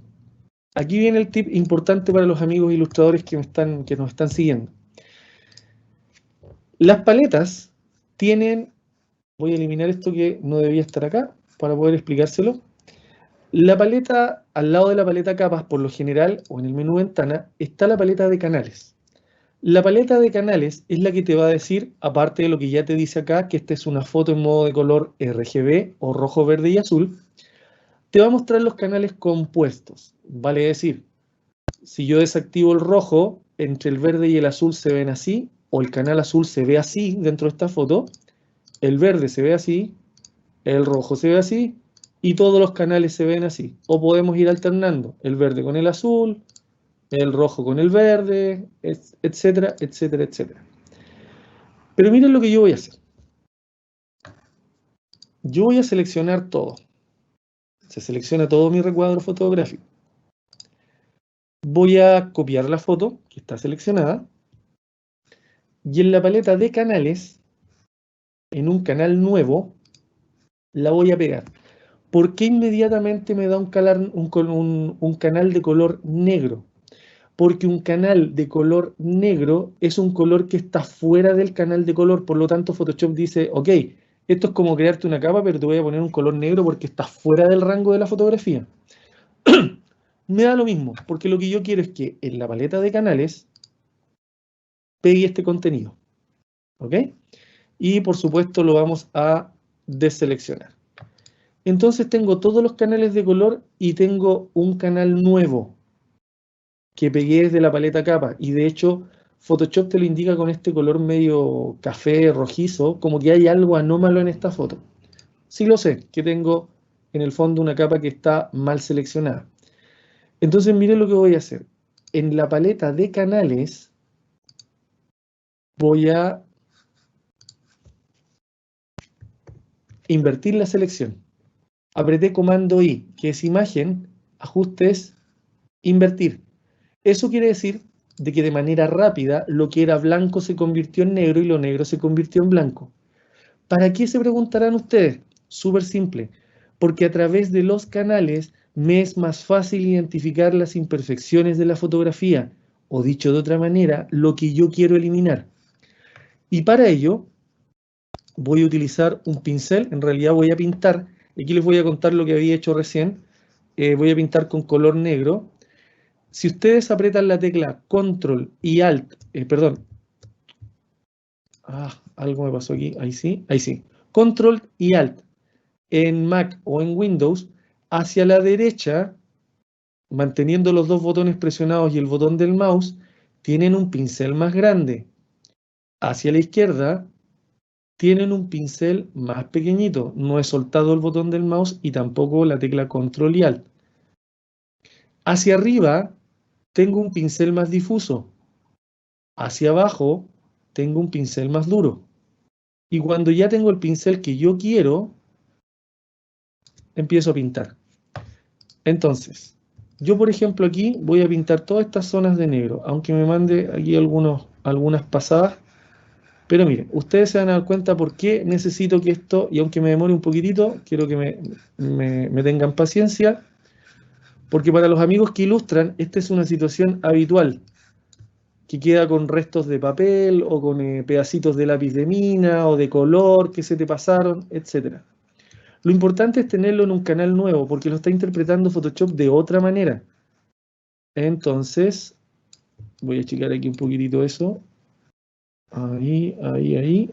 Aquí viene el tip importante para los amigos ilustradores que nos están siguiendo. Las paletas tienen, voy a eliminar esto que no debía estar acá para poder explicárselo. La paleta, al lado de la paleta capas, por lo general, o en el menú ventana, está la paleta de canales. La paleta de canales es la que te va a decir, aparte de lo que ya te dice acá, que esta es una foto en modo de color RGB o rojo, verde y azul, te va a mostrar los canales compuestos. Vale decir, si yo desactivo el rojo, entre el verde y el azul se ven así, o el canal azul se ve así dentro de esta foto, el verde se ve así, el rojo se ve así, y todos los canales se ven así. O podemos ir alternando el verde con el azul, el rojo con el verde, etcétera, etcétera, etcétera. Pero miren lo que yo voy a hacer. Yo voy a seleccionar todo. Se selecciona todo mi recuadro fotográfico. Voy a copiar la foto que está seleccionada, y en la paleta de canales, en un canal nuevo, la voy a pegar. ¿Por qué inmediatamente me da un canal de color negro? Porque un canal de color negro es un color que está fuera del canal de color, por lo tanto Photoshop dice, ok, esto es como crearte una capa, pero te voy a poner un color negro porque está fuera del rango de la fotografía. Me da lo mismo, porque lo que yo quiero es que en la paleta de canales pegue este contenido, ¿ok? Y por supuesto lo vamos a deseleccionar. Entonces tengo todos los canales de color y tengo un canal nuevo que pegué desde la paleta capa, y de hecho Photoshop te lo indica con este color medio café rojizo, como que hay algo anómalo en esta foto. Sí lo sé, que tengo en el fondo una capa que está mal seleccionada. Entonces miren lo que voy a hacer. En la paleta de canales voy a invertir la selección. Apreté comando I, que es imagen, ajustes, invertir. Eso quiere decir de que de manera rápida lo que era blanco se convirtió en negro y lo negro se convirtió en blanco. ¿Para qué se preguntarán ustedes? Súper simple, porque a través de los canales me es más fácil identificar las imperfecciones de la fotografía, o dicho de otra manera, lo que yo quiero eliminar. Y para ello voy a utilizar un pincel, en realidad voy a pintar, aquí les voy a contar lo que había hecho recién, voy a pintar con color negro. Si ustedes aprietan la tecla Control y Alt, algo me pasó aquí, ahí sí. Control y Alt en Mac o en Windows, hacia la derecha, manteniendo los dos botones presionados y el botón del mouse, tienen un pincel más grande. Hacia la izquierda, tienen un pincel más pequeñito. No he soltado el botón del mouse y tampoco la tecla Control y Alt. Hacia arriba, tengo un pincel más difuso. Hacia abajo, tengo un pincel más duro. Y cuando ya tengo el pincel que yo quiero, empiezo a pintar. Entonces, Yo, por ejemplo, aquí voy a pintar todas estas zonas de negro, aunque me mande aquí algunas pasadas. Pero miren, ustedes se van a dar cuenta por qué necesito que esto, y aunque me demore un poquitito, quiero que me tengan paciencia, porque para los amigos que ilustran, esta es una situación habitual, que queda con restos de papel o con pedacitos de lápiz de mina o de color que se te pasaron, etc. Lo importante es tenerlo en un canal nuevo, porque lo está interpretando Photoshop de otra manera. Entonces, voy a achicar aquí un poquitito eso. Ahí, ahí, ahí.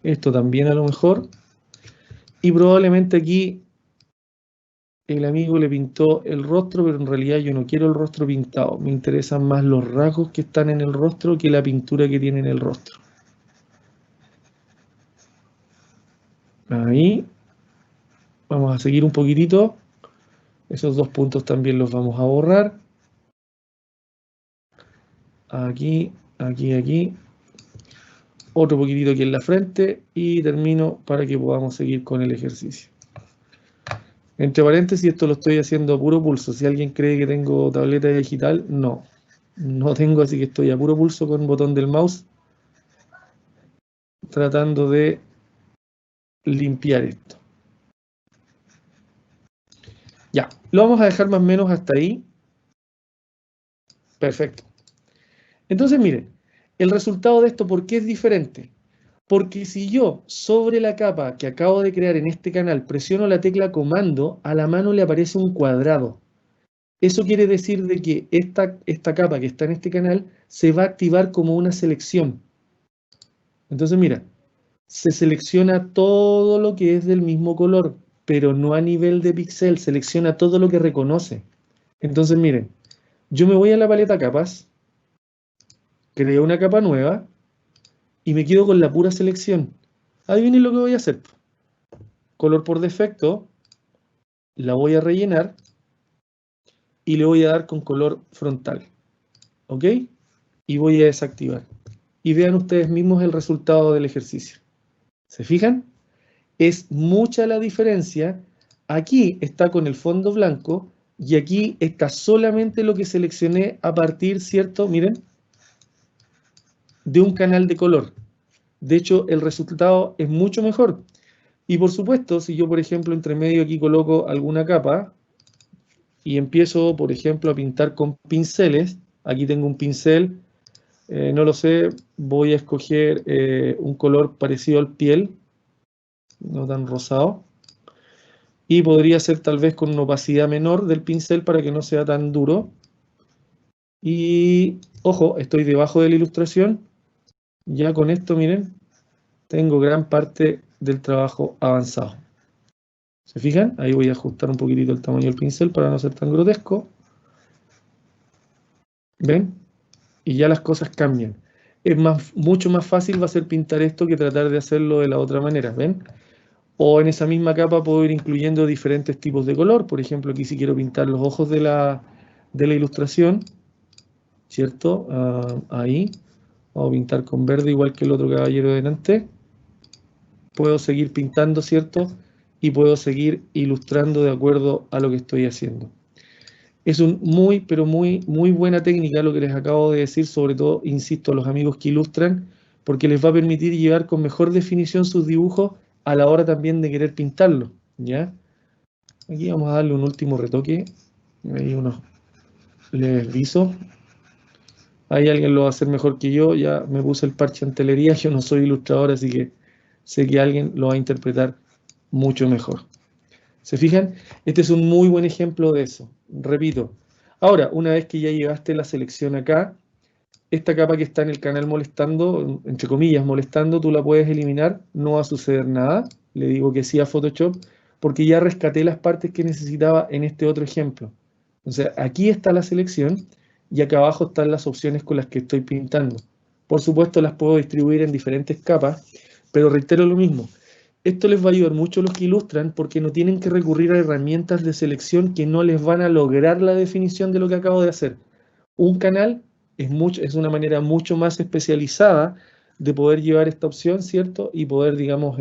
Esto también a lo mejor. Y probablemente aquí el amigo le pintó el rostro, pero en realidad yo no quiero el rostro pintado. Me interesan más los rasgos que están en el rostro que la pintura que tiene en el rostro. Ahí. Vamos a seguir un poquitito. Esos dos puntos también los vamos a borrar. Aquí, aquí, aquí. Otro poquitito aquí en la frente. Y termino para que podamos seguir con el ejercicio. Entre paréntesis, esto lo estoy haciendo a puro pulso. Si alguien cree que tengo tableta digital, no. No tengo, así que estoy a puro pulso con el botón del mouse. Tratando de limpiar esto. Ya, lo vamos a dejar más o menos hasta ahí. Perfecto. Entonces, miren, el resultado de esto, ¿por qué es diferente? Porque si yo sobre la capa que acabo de crear en este canal presiono la tecla comando, a la mano le aparece un cuadrado. Eso quiere decir de que esta capa que está en este canal se va a activar como una selección. Entonces, mira, se selecciona todo lo que es del mismo color, pero no a nivel de píxel, selecciona todo lo que reconoce. Entonces, miren, yo me voy a la paleta capas, creo una capa nueva y me quedo con la pura selección. Adivinen lo que voy a hacer. Color por defecto, la voy a rellenar y le voy a dar con color frontal. ¿Ok? Y voy a desactivar. Y vean ustedes mismos el resultado del ejercicio. ¿Se fijan? Es mucha la diferencia. Aquí está con el fondo blanco y aquí está solamente lo que seleccioné a partir, ¿cierto? Miren, de un canal de color. De hecho, el resultado es mucho mejor. Y por supuesto, si yo, por ejemplo, entre medio aquí coloco alguna capa y empiezo, por ejemplo, a pintar con pinceles, aquí tengo un pincel, no lo sé, voy a escoger un color parecido al piel, no tan rosado, y podría ser tal vez con una opacidad menor del pincel para que no sea tan duro. Y, ojo, estoy debajo de la ilustración, ya con esto, miren, tengo gran parte del trabajo avanzado. ¿Se fijan? Ahí voy a ajustar un poquitito el tamaño del pincel para no ser tan grotesco. ¿Ven? Y ya las cosas cambian. Mucho más fácil va a ser pintar esto que tratar de hacerlo de la otra manera, ¿ven? O en esa misma capa puedo ir incluyendo diferentes tipos de color. Por ejemplo, aquí si quiero pintar los ojos de la ilustración, ¿cierto? Ahí. Vamos a pintar con verde igual que el otro caballero de delante. Puedo seguir pintando, ¿cierto? Y puedo seguir ilustrando de acuerdo a lo que estoy haciendo. Es un pero muy buena técnica lo que les acabo de decir, sobre todo, insisto, a los amigos que ilustran, porque les va a permitir llevar con mejor definición sus dibujos a la hora también de querer pintarlo, ¿ya? Aquí vamos a darle un último retoque, ahí unos leves visos. Ahí alguien lo va a hacer mejor que yo, ya me puse el parche en telería, yo no soy ilustrador, así que sé que alguien lo va a interpretar mucho mejor. ¿Se fijan? Este es un muy buen ejemplo de eso. Repito. Ahora, una vez que ya llevaste la selección acá, esta capa que está en el canal molestando, entre comillas molestando, tú la puedes eliminar, no va a suceder nada. Le digo que sí a Photoshop, porque ya rescaté las partes que necesitaba en este otro ejemplo. Entonces, aquí está la selección y acá abajo están las opciones con las que estoy pintando. Por supuesto, las puedo distribuir en diferentes capas, pero reitero lo mismo. Esto les va a ayudar mucho a los que ilustran porque no tienen que recurrir a herramientas de selección que no les van a lograr la definición de lo que acabo de hacer. Un canal es una manera mucho más especializada de poder llevar esta opción, ¿cierto? Y poder, digamos,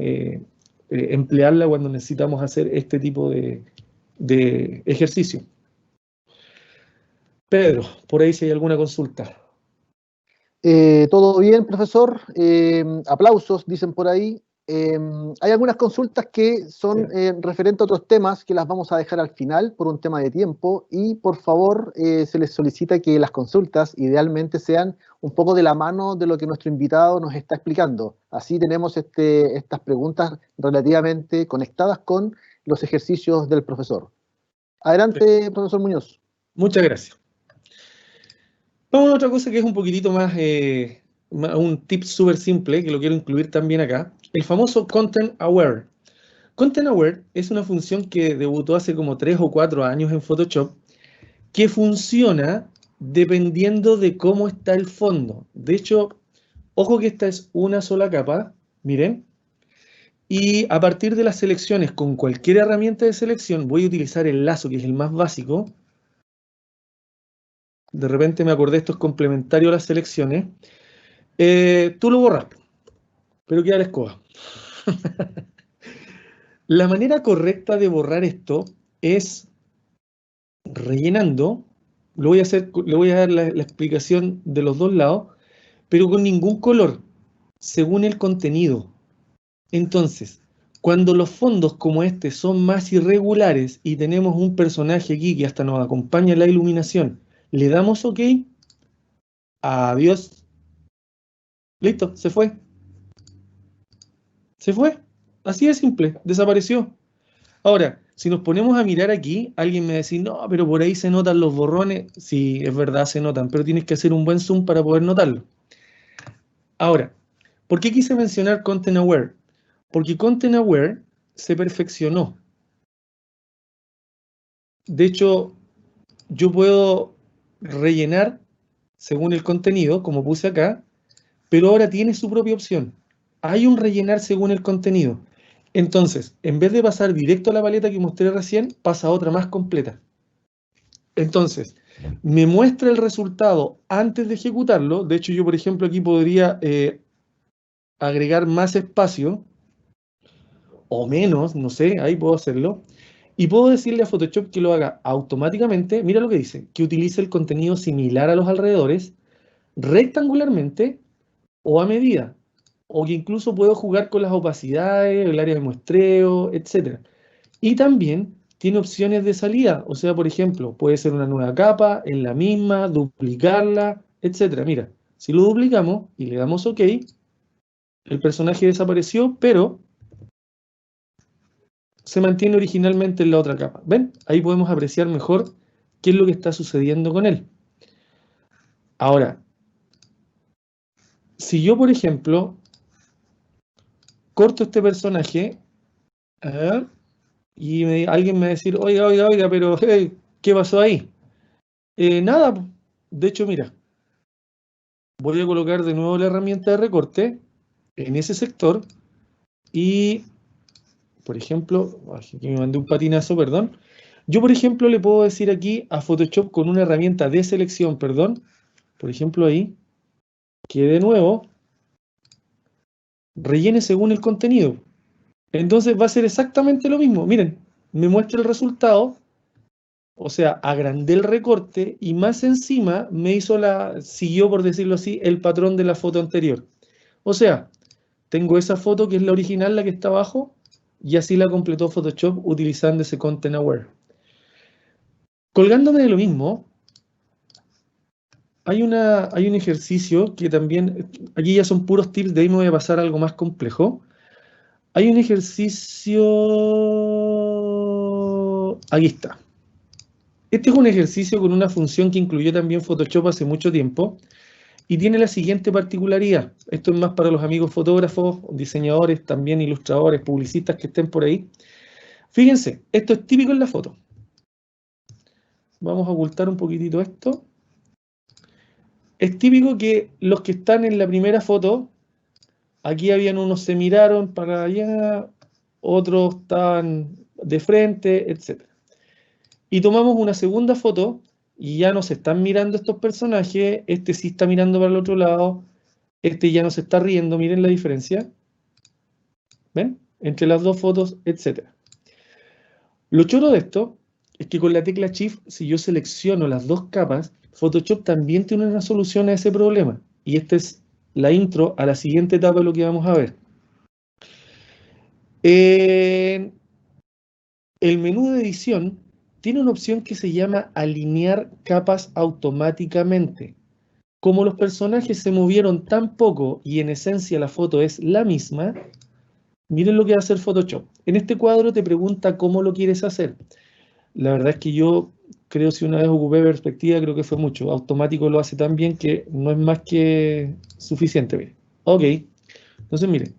emplearla cuando necesitamos hacer este tipo de ejercicio. Pedro, por ahí si hay alguna consulta. Todo bien, profesor. Aplausos, dicen por ahí. Hay algunas consultas que son referentes a otros temas que las vamos a dejar al final por un tema de tiempo y por favor se les solicita que las consultas idealmente sean un poco de la mano de lo que nuestro invitado nos está explicando. Así tenemos estas preguntas relativamente conectadas con los ejercicios del profesor. Adelante, profesor Muñoz. Muchas gracias. Vamos a otra cosa que es un poquitito más, un tip súper simple, que lo quiero incluir también acá. El famoso Content Aware. Content Aware es una función que debutó hace como 3 o 4 años en Photoshop, que funciona dependiendo de cómo está el fondo. De hecho, ojo que esta es una sola capa, miren. Y a partir de las selecciones, con cualquier herramienta de selección, voy a utilizar el lazo, que es el más básico. De repente me acordé, esto es complementario a las selecciones. Tú lo borras, pero queda la escoba. La manera correcta de borrar esto es rellenando. Le voy a dar la explicación de los dos lados, pero con ningún color, según el contenido. Entonces, cuando los fondos como este son más irregulares y tenemos un personaje aquí que hasta nos acompaña en la iluminación, le damos OK. Adiós. Listo, se fue. Se fue. Así de simple, desapareció. Ahora, si nos ponemos a mirar aquí, alguien me va a decir, no, pero por ahí se notan los borrones. Sí, es verdad, se notan, pero tienes que hacer un buen zoom para poder notarlo. Ahora, ¿por qué quise mencionar Content Aware? Porque Content Aware se perfeccionó. De hecho, yo puedo rellenar según el contenido, como puse acá, pero ahora tiene su propia opción. Hay un rellenar según el contenido. Entonces, en vez de pasar directo a la paleta que mostré recién, pasa a otra más completa. Entonces, me muestra el resultado antes de ejecutarlo. De hecho, yo, por ejemplo, aquí podría agregar más espacio o menos, no sé, ahí puedo hacerlo. Y puedo decirle a Photoshop que lo haga automáticamente. Mira lo que dice, que utilice el contenido similar a los alrededores, rectangularmente o a medida. O que incluso puedo jugar con las opacidades, el área de muestreo, etc. Y también tiene opciones de salida. O sea, por ejemplo, puede ser una nueva capa, en la misma, duplicarla, etc. Mira, si lo duplicamos y le damos OK, el personaje desapareció, pero se mantiene originalmente en la otra capa. ¿Ven? Ahí podemos apreciar mejor qué es lo que está sucediendo con él. Ahora, si yo, por ejemplo, corto este personaje, y alguien me va a decir, oiga, pero ¿qué pasó ahí? Nada, de hecho, mira, voy a colocar de nuevo la herramienta de recorte en ese sector y, por ejemplo, aquí me mandé un patinazo, perdón. Yo, por ejemplo, le puedo decir aquí a Photoshop con una herramienta de selección, perdón, por ejemplo ahí, que de nuevo rellene según el contenido. Entonces va a ser exactamente lo mismo. Miren, me muestra el resultado, o sea, agrandé el recorte y más encima me siguió, por decirlo así, el patrón de la foto anterior. O sea, tengo esa foto que es la original, la que está abajo, y así la completó Photoshop utilizando ese Content Aware. Colgándome de lo mismo, hay un ejercicio que también, aquí ya son puros tips, de ahí me voy a pasar a algo más complejo. Hay un ejercicio, aquí está. Este es un ejercicio con una función que incluyó también Photoshop hace mucho tiempo y tiene la siguiente particularidad. Esto es más para los amigos fotógrafos, diseñadores, también ilustradores, publicistas que estén por ahí. Fíjense, esto es típico en la foto. Vamos a ocultar un poquitito esto. Es típico que los que están en la primera foto, aquí habían unos se miraron para allá, otros estaban de frente, etc. Y tomamos una segunda foto y ya no se están mirando estos personajes, este sí está mirando para el otro lado, este ya no se está riendo, miren la diferencia. ¿Ven? Entre las dos fotos, etc. Lo choro de esto es que con la tecla Shift, si yo selecciono las dos capas, Photoshop también tiene una solución a ese problema. Y esta es la intro a la siguiente etapa de lo que vamos a ver. En el menú de edición tiene una opción que se llama alinear capas automáticamente. Como los personajes se movieron tan poco y en esencia la foto es la misma, miren lo que va a hacer Photoshop. En este cuadro te pregunta cómo lo quieres hacer. La verdad es que yo creo, si una vez ocupé perspectiva, creo que fue mucho. Automático lo hace tan bien que no es más que suficiente. Miren. Ok, entonces miren,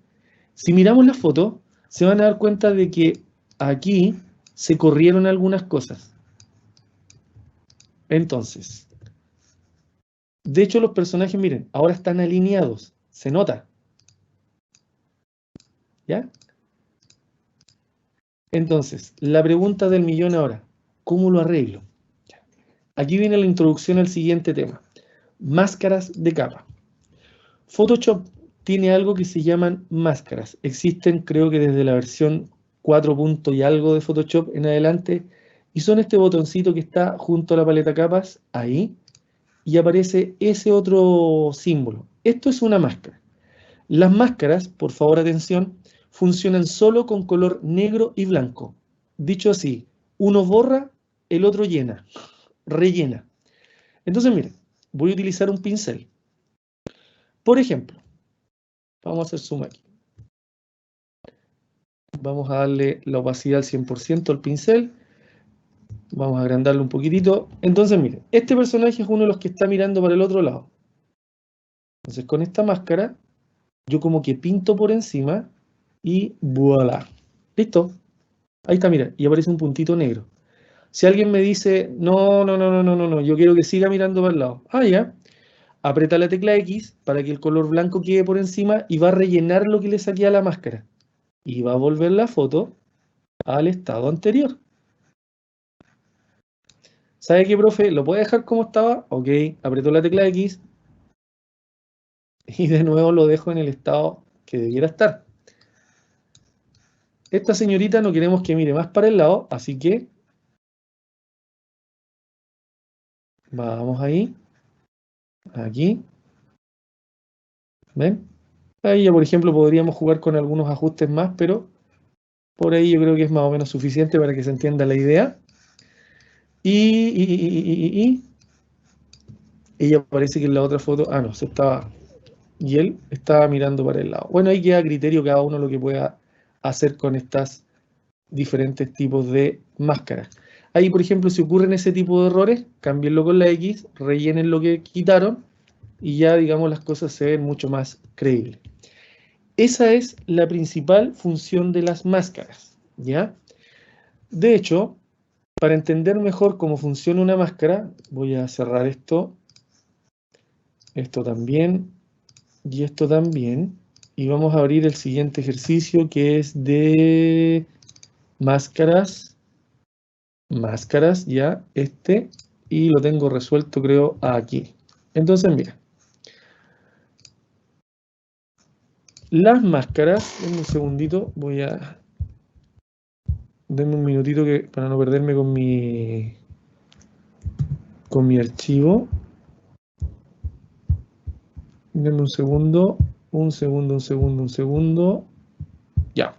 si miramos la foto, se van a dar cuenta de que aquí se corrieron algunas cosas. Entonces, de hecho los personajes, miren, ahora están alineados. Se nota. ¿Ya? Entonces, la pregunta del millón ahora, ¿cómo lo arreglo? Aquí viene la introducción al siguiente tema. Máscaras de capa. Photoshop tiene algo que se llaman máscaras. Existen, creo que desde la versión 4 punto y algo de Photoshop en adelante, y son este botoncito que está junto a la paleta capas, ahí, y aparece ese otro símbolo. Esto es una máscara. Las máscaras, por favor atención, funcionan solo con color negro y blanco. Dicho así, uno borra, el otro llena, rellena. Entonces, miren, voy a utilizar un pincel. Por ejemplo, vamos a hacer zoom aquí. Vamos a darle la opacidad al 100% al pincel. Vamos a agrandarlo un poquitito. Entonces, miren, este personaje es uno de los que está mirando para el otro lado. Entonces, con esta máscara, yo como que pinto por encima y voilà. ¿Listo? Ahí está, mira, y aparece un puntito negro. Si alguien me dice, no, yo quiero que siga mirando para el lado. Ah, ya. Aprieta la tecla X para que el color blanco quede por encima y va a rellenar lo que le saqué a la máscara. Y va a volver la foto al estado anterior. ¿Sabe qué, profe? ¿Lo puede dejar como estaba? Ok, apretó la tecla X y de nuevo lo dejo en el estado que debiera estar. Esta señorita no queremos que mire más para el lado, así que vamos ahí, aquí, ¿ven? Ahí ya, por ejemplo, podríamos jugar con algunos ajustes más, pero por ahí yo creo que es más o menos suficiente para que se entienda la idea. Y ella parece que en la otra foto, no, se estaba, y él estaba mirando para el lado. Bueno, ahí queda a criterio cada uno lo que pueda hacer con estas diferentes tipos de máscaras. Ahí, por ejemplo, si ocurren ese tipo de errores, cámbienlo con la X, rellenen lo que quitaron y ya, digamos, las cosas se ven mucho más creíbles. Esa es la principal función de las máscaras, ¿ya? De hecho, para entender mejor cómo funciona una máscara, voy a cerrar esto también y esto también, y vamos a abrir el siguiente ejercicio que es de máscaras, ya, y lo tengo resuelto creo aquí. Entonces, mira, las máscaras, denme un segundito, denme un minutito para no perderme con mi archivo. Denme un segundo. Ya.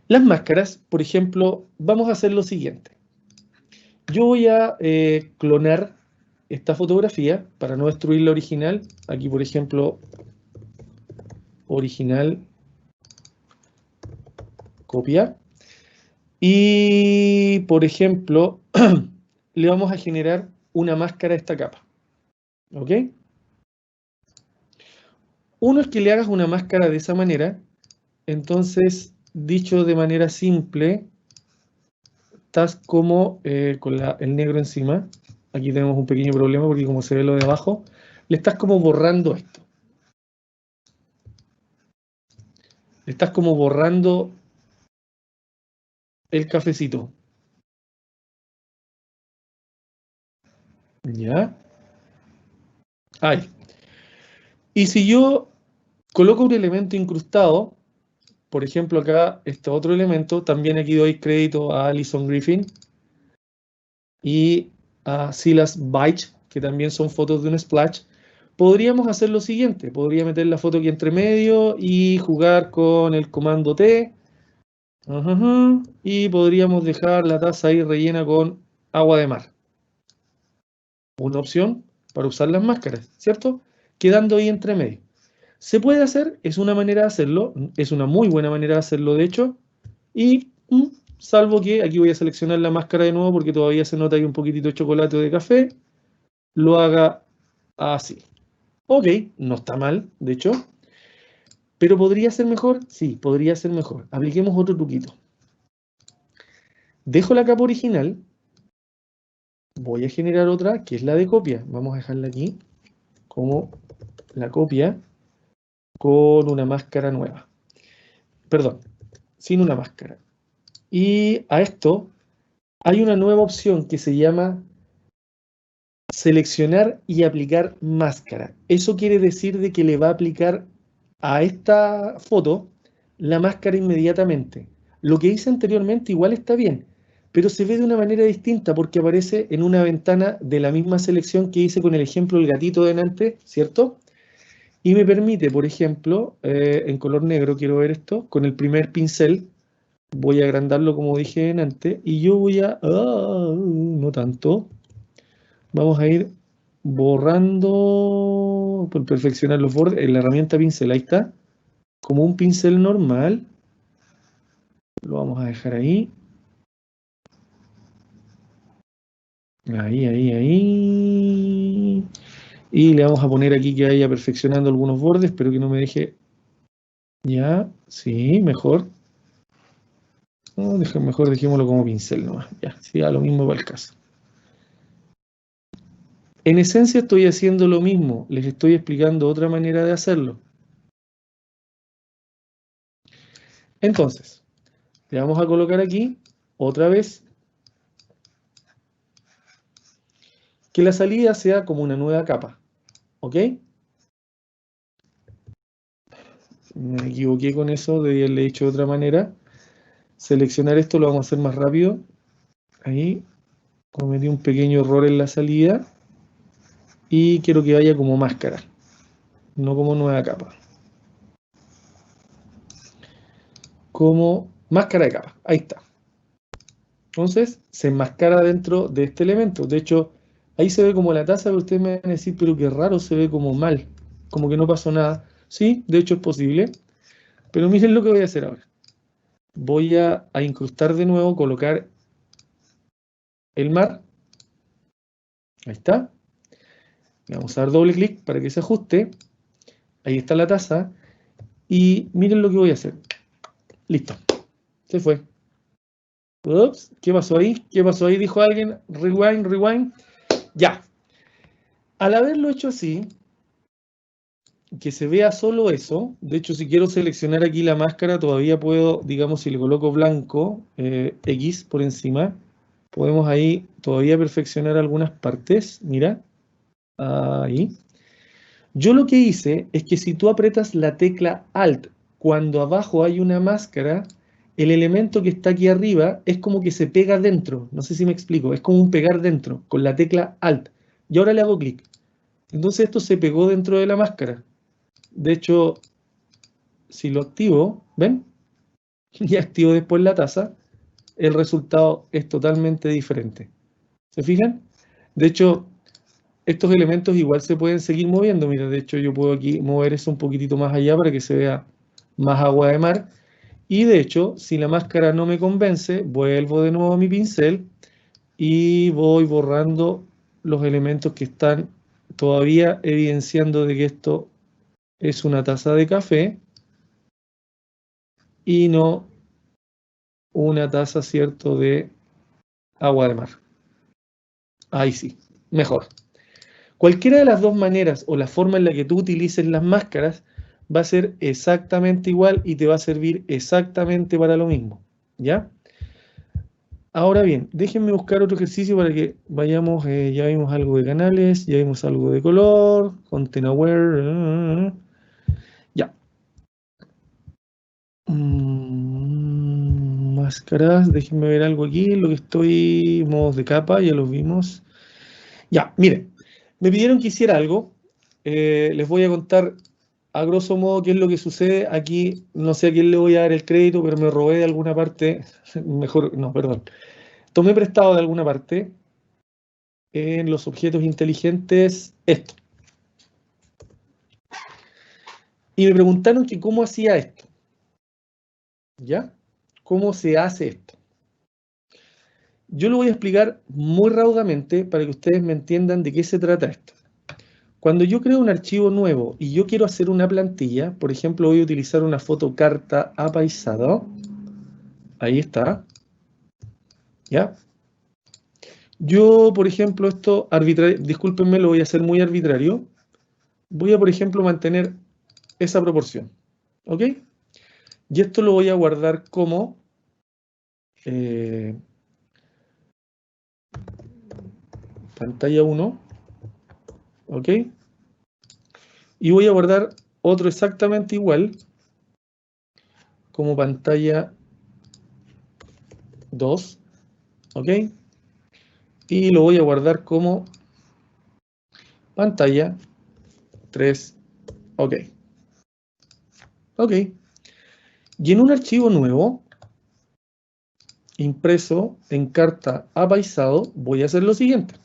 Las máscaras, por ejemplo, vamos a hacer lo siguiente. Yo voy a clonar esta fotografía para no destruir la original. Aquí, por ejemplo, original, copia. Y, por ejemplo, le vamos a generar una máscara a esta capa. ¿Ok? Uno es que le hagas una máscara de esa manera. Entonces, dicho de manera simple, estás como con el negro encima. Aquí tenemos un pequeño problema porque como se ve lo de abajo, le estás como borrando esto. Le estás como borrando el cafecito. ¿Ya? Ahí. Y si yo coloco un elemento incrustado, por ejemplo, acá, este otro elemento, también aquí doy crédito a Alison Griffin y a Silas Beich, que también son fotos de un splash. Podríamos hacer lo siguiente, podría meter la foto aquí entre medio y jugar con el comando T, y podríamos dejar la taza ahí rellena con agua de mar. Una opción para usar las máscaras, ¿cierto? Quedando ahí entre medio. Se puede hacer, es una manera de hacerlo, es una muy buena manera de hacerlo, de hecho, y salvo que aquí voy a seleccionar la máscara de nuevo porque todavía se nota ahí un poquitito de chocolate o de café, lo haga así. Ok, no está mal, de hecho, pero ¿podría ser mejor? Sí, podría ser mejor. Apliquemos otro truquito. Dejo la capa original, voy a generar otra que es la de copia. Vamos a dejarla aquí como la copia con una máscara nueva. Perdón, sin una máscara. Y a esto hay una nueva opción que se llama seleccionar y aplicar máscara. Eso quiere decir de que le va a aplicar a esta foto la máscara inmediatamente. Lo que hice anteriormente igual está bien, pero se ve de una manera distinta porque aparece en una ventana de la misma selección que hice con el ejemplo del gatito delante, ¿cierto? Y me permite, por ejemplo, en color negro, quiero ver esto, con el primer pincel, voy a agrandarlo como dije antes, y yo voy a, no tanto, vamos a ir borrando, por perfeccionar los bordes, en la herramienta pincel, ahí está, como un pincel normal, lo vamos a dejar ahí, ahí, y le vamos a poner aquí que vaya perfeccionando algunos bordes, pero que no me deje, ya, sí, mejor. No, mejor dejémoslo como pincel nomás. Ya, sí, lo mismo para el caso. En esencia estoy haciendo lo mismo. Les estoy explicando otra manera de hacerlo. Entonces, le vamos a colocar aquí, otra vez, que la salida sea como una nueva capa. ¿Ok? Me equivoqué con eso, debí haberle hecho de otra manera. Seleccionar esto lo vamos a hacer más rápido. Ahí, cometí un pequeño error en la salida. Y quiero que vaya como máscara, no como nueva capa. Como máscara de capa. Ahí está. Entonces, se enmascara dentro de este elemento. De hecho, ahí se ve como la taza, pero ustedes me van a decir, pero qué raro, se ve como mal, como que no pasó nada. Sí, de hecho es posible, pero miren lo que voy a hacer ahora. Voy a incrustar de nuevo, colocar el mar. Ahí está. Le vamos a dar doble clic para que se ajuste. Ahí está la taza. Y miren lo que voy a hacer. Listo. Se fue. Ups, ¿qué pasó ahí? ¿Qué pasó ahí? Dijo alguien. Rewind, rewind. Ya. Al haberlo hecho así, que se vea solo eso, de hecho si quiero seleccionar aquí la máscara todavía puedo, digamos si le coloco blanco, X por encima, podemos ahí todavía perfeccionar algunas partes, mira, ahí. Yo lo que hice es que si tú apretas la tecla Alt cuando abajo hay una máscara, el elemento que está aquí arriba es como que se pega dentro, no sé si me explico, es como un pegar dentro con la tecla Alt. Y ahora le hago clic. Entonces esto se pegó dentro de la máscara. De hecho, si lo activo, ¿ven? Y activo después la taza, el resultado es totalmente diferente. ¿Se fijan? De hecho, estos elementos igual se pueden seguir moviendo. Mira, de hecho yo puedo aquí mover eso un poquitito más allá para que se vea más agua de mar. Y de hecho, si la máscara no me convence, vuelvo de nuevo a mi pincel y voy borrando los elementos que están todavía evidenciando de que esto es una taza de café y no una taza, ¿cierto?, de agua de mar. Ahí sí, mejor. Cualquiera de las dos maneras o la forma en la que tú utilices las máscaras va a ser exactamente igual y te va a servir exactamente para lo mismo, ¿ya? Ahora bien, déjenme buscar otro ejercicio para que vayamos, ya vimos algo de canales, ya vimos algo de color, content aware, ya. Máscaras, déjenme ver algo aquí, lo que estoy, modos de capa, ya los vimos. Ya, miren, me pidieron que hiciera algo, les voy a contar a grosso modo qué es lo que sucede. Aquí no sé a quién le voy a dar el crédito, pero me robé de alguna parte, mejor, no, perdón, tomé prestado de alguna parte en los objetos inteligentes esto. Y me preguntaron que cómo hacía esto, ¿ya? ¿Cómo se hace esto? Yo lo voy a explicar muy raudamente para que ustedes me entiendan de qué se trata esto. Cuando yo creo un archivo nuevo y yo quiero hacer una plantilla, por ejemplo, voy a utilizar una fotocarta apaisado. Ahí está. ¿Ya? Yo, por ejemplo, esto discúlpenme, lo voy a hacer muy arbitrario. Voy a, por ejemplo, mantener esa proporción. ¿Ok? Y esto lo voy a guardar como pantalla 1. ¿Ok? Y voy a guardar otro exactamente igual como pantalla 2. ¿Ok? Y lo voy a guardar como pantalla 3. Ok. Ok. Y en un archivo nuevo, impreso en carta apaisado, voy a hacer lo siguiente.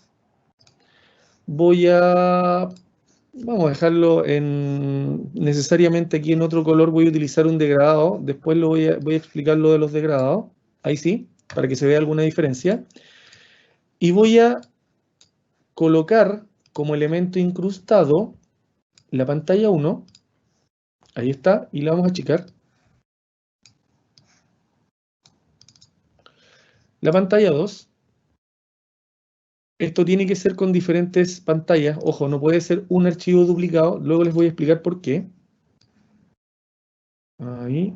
Vamos a dejarlo necesariamente aquí en otro color, voy a utilizar un degradado, después voy a explicar lo de los degradados, ahí sí, para que se vea alguna diferencia. Y voy a colocar como elemento incrustado la pantalla 1, ahí está, y la vamos a achicar. La pantalla 2, esto tiene que ser con diferentes pantallas, ojo, no puede ser un archivo duplicado, luego les voy a explicar por qué. Ahí.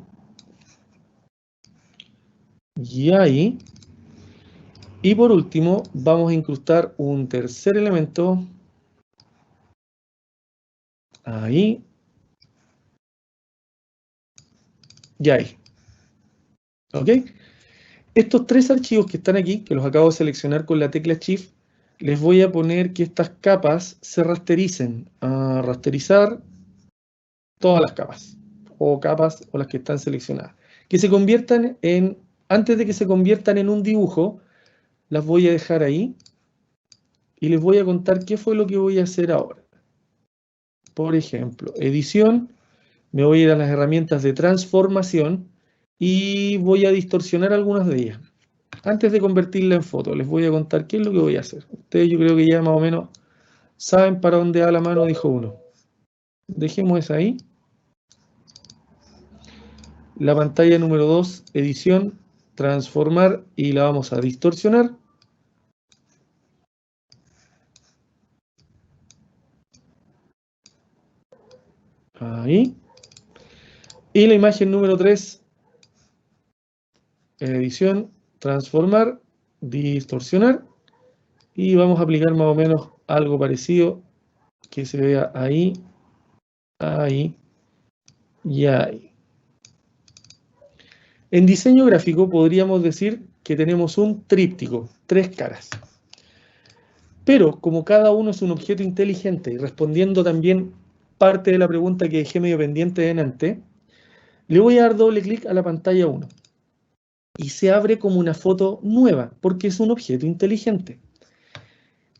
Y ahí. Y por último, vamos a incrustar un tercer elemento. Ahí. Y ahí. ¿Ok? Estos tres archivos que están aquí, que los acabo de seleccionar con la tecla Shift, les voy a poner que estas capas se rastericen. A rasterizar todas las capas. O capas o las que están seleccionadas. Que se conviertan en, antes de que se conviertan en un dibujo, las voy a dejar ahí. Y les voy a contar qué fue lo que voy a hacer ahora. Por ejemplo, edición. Me voy a ir a las herramientas de transformación y voy a distorsionar algunas de ellas. Antes de convertirla en foto, les voy a contar qué es lo que voy a hacer. Ustedes yo creo que ya más o menos saben para dónde va la mano, dijo uno. Dejemos esa ahí. La pantalla número 2, edición, transformar y la vamos a distorsionar. Ahí. Y la imagen número 3, edición, transformar, distorsionar. Y vamos a aplicar más o menos algo parecido que se vea ahí, ahí y ahí. En diseño gráfico podríamos decir que tenemos un tríptico, tres caras. Pero como cada uno es un objeto inteligente y respondiendo también parte de la pregunta que dejé medio pendiente delante, le voy a dar doble clic a la pantalla 1 y se abre como una foto nueva porque es un objeto inteligente.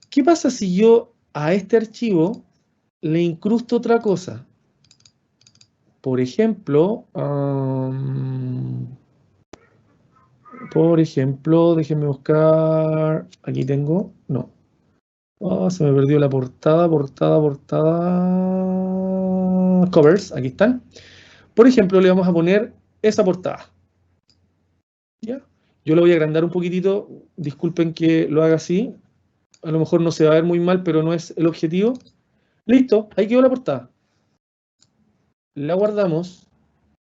¿Qué pasa si yo a este archivo le incrusto otra cosa? Por ejemplo, déjenme buscar, aquí tengo, no. Oh, se me perdió la portada, covers, aquí están. Por ejemplo, le vamos a poner esa portada. ¿Ya? Yo lo voy a agrandar un poquitito, disculpen que lo haga así. A lo mejor no se va a ver muy mal, pero no es el objetivo. Listo, ahí quedó la portada. La guardamos.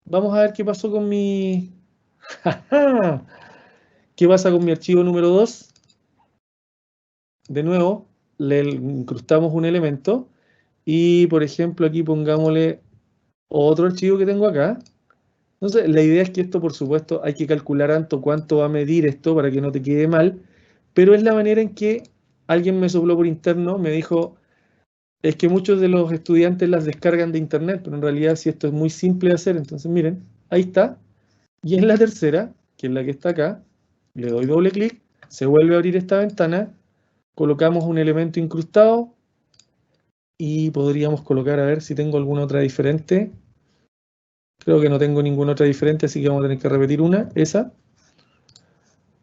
Vamos a ver qué pasó con mi... ¿Qué pasa con mi archivo número 2? De nuevo, le incrustamos un elemento y, por ejemplo, aquí pongámosle otro archivo que tengo acá Entonces, la idea es que esto, por supuesto, hay que calcular cuánto va a medir esto para que no te quede mal, pero es la manera en que alguien me sopló por interno, me dijo, es que muchos de los estudiantes las descargan de internet, pero en realidad si esto es muy simple de hacer, entonces miren, ahí está, y en la tercera, que es la que está acá, le doy doble clic, se vuelve a abrir esta ventana, colocamos un elemento incrustado y podríamos colocar, a ver si tengo alguna otra diferente. Creo que no tengo ninguna otra diferente, así que vamos a tener que repetir una, esa.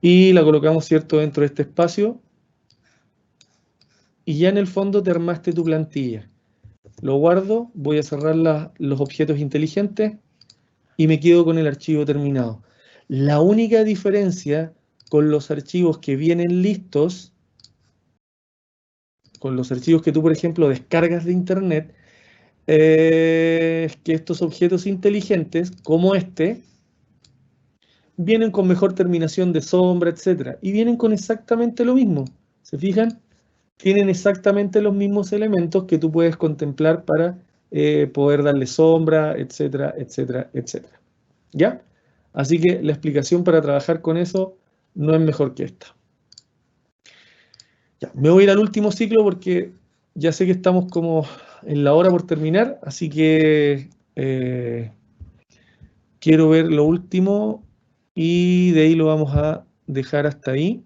Y la colocamos, ¿cierto?, dentro de este espacio. Y ya en el fondo te armaste tu plantilla. Lo guardo, voy a cerrar los objetos inteligentes y me quedo con el archivo terminado. La única diferencia con los archivos que vienen listos, con los archivos que tú, por ejemplo, descargas de internet, es que estos objetos inteligentes, como este, vienen con mejor terminación de sombra, etc. Y vienen con exactamente lo mismo. ¿Se fijan? Tienen exactamente los mismos elementos que tú puedes contemplar para poder darle sombra, etcétera, etcétera, etcétera. ¿Ya? Así que la explicación para trabajar con eso no es mejor que esta. Ya, me voy a ir al último ciclo porque ya sé que estamos como en la hora por terminar, así que quiero ver lo último y de ahí lo vamos a dejar hasta ahí.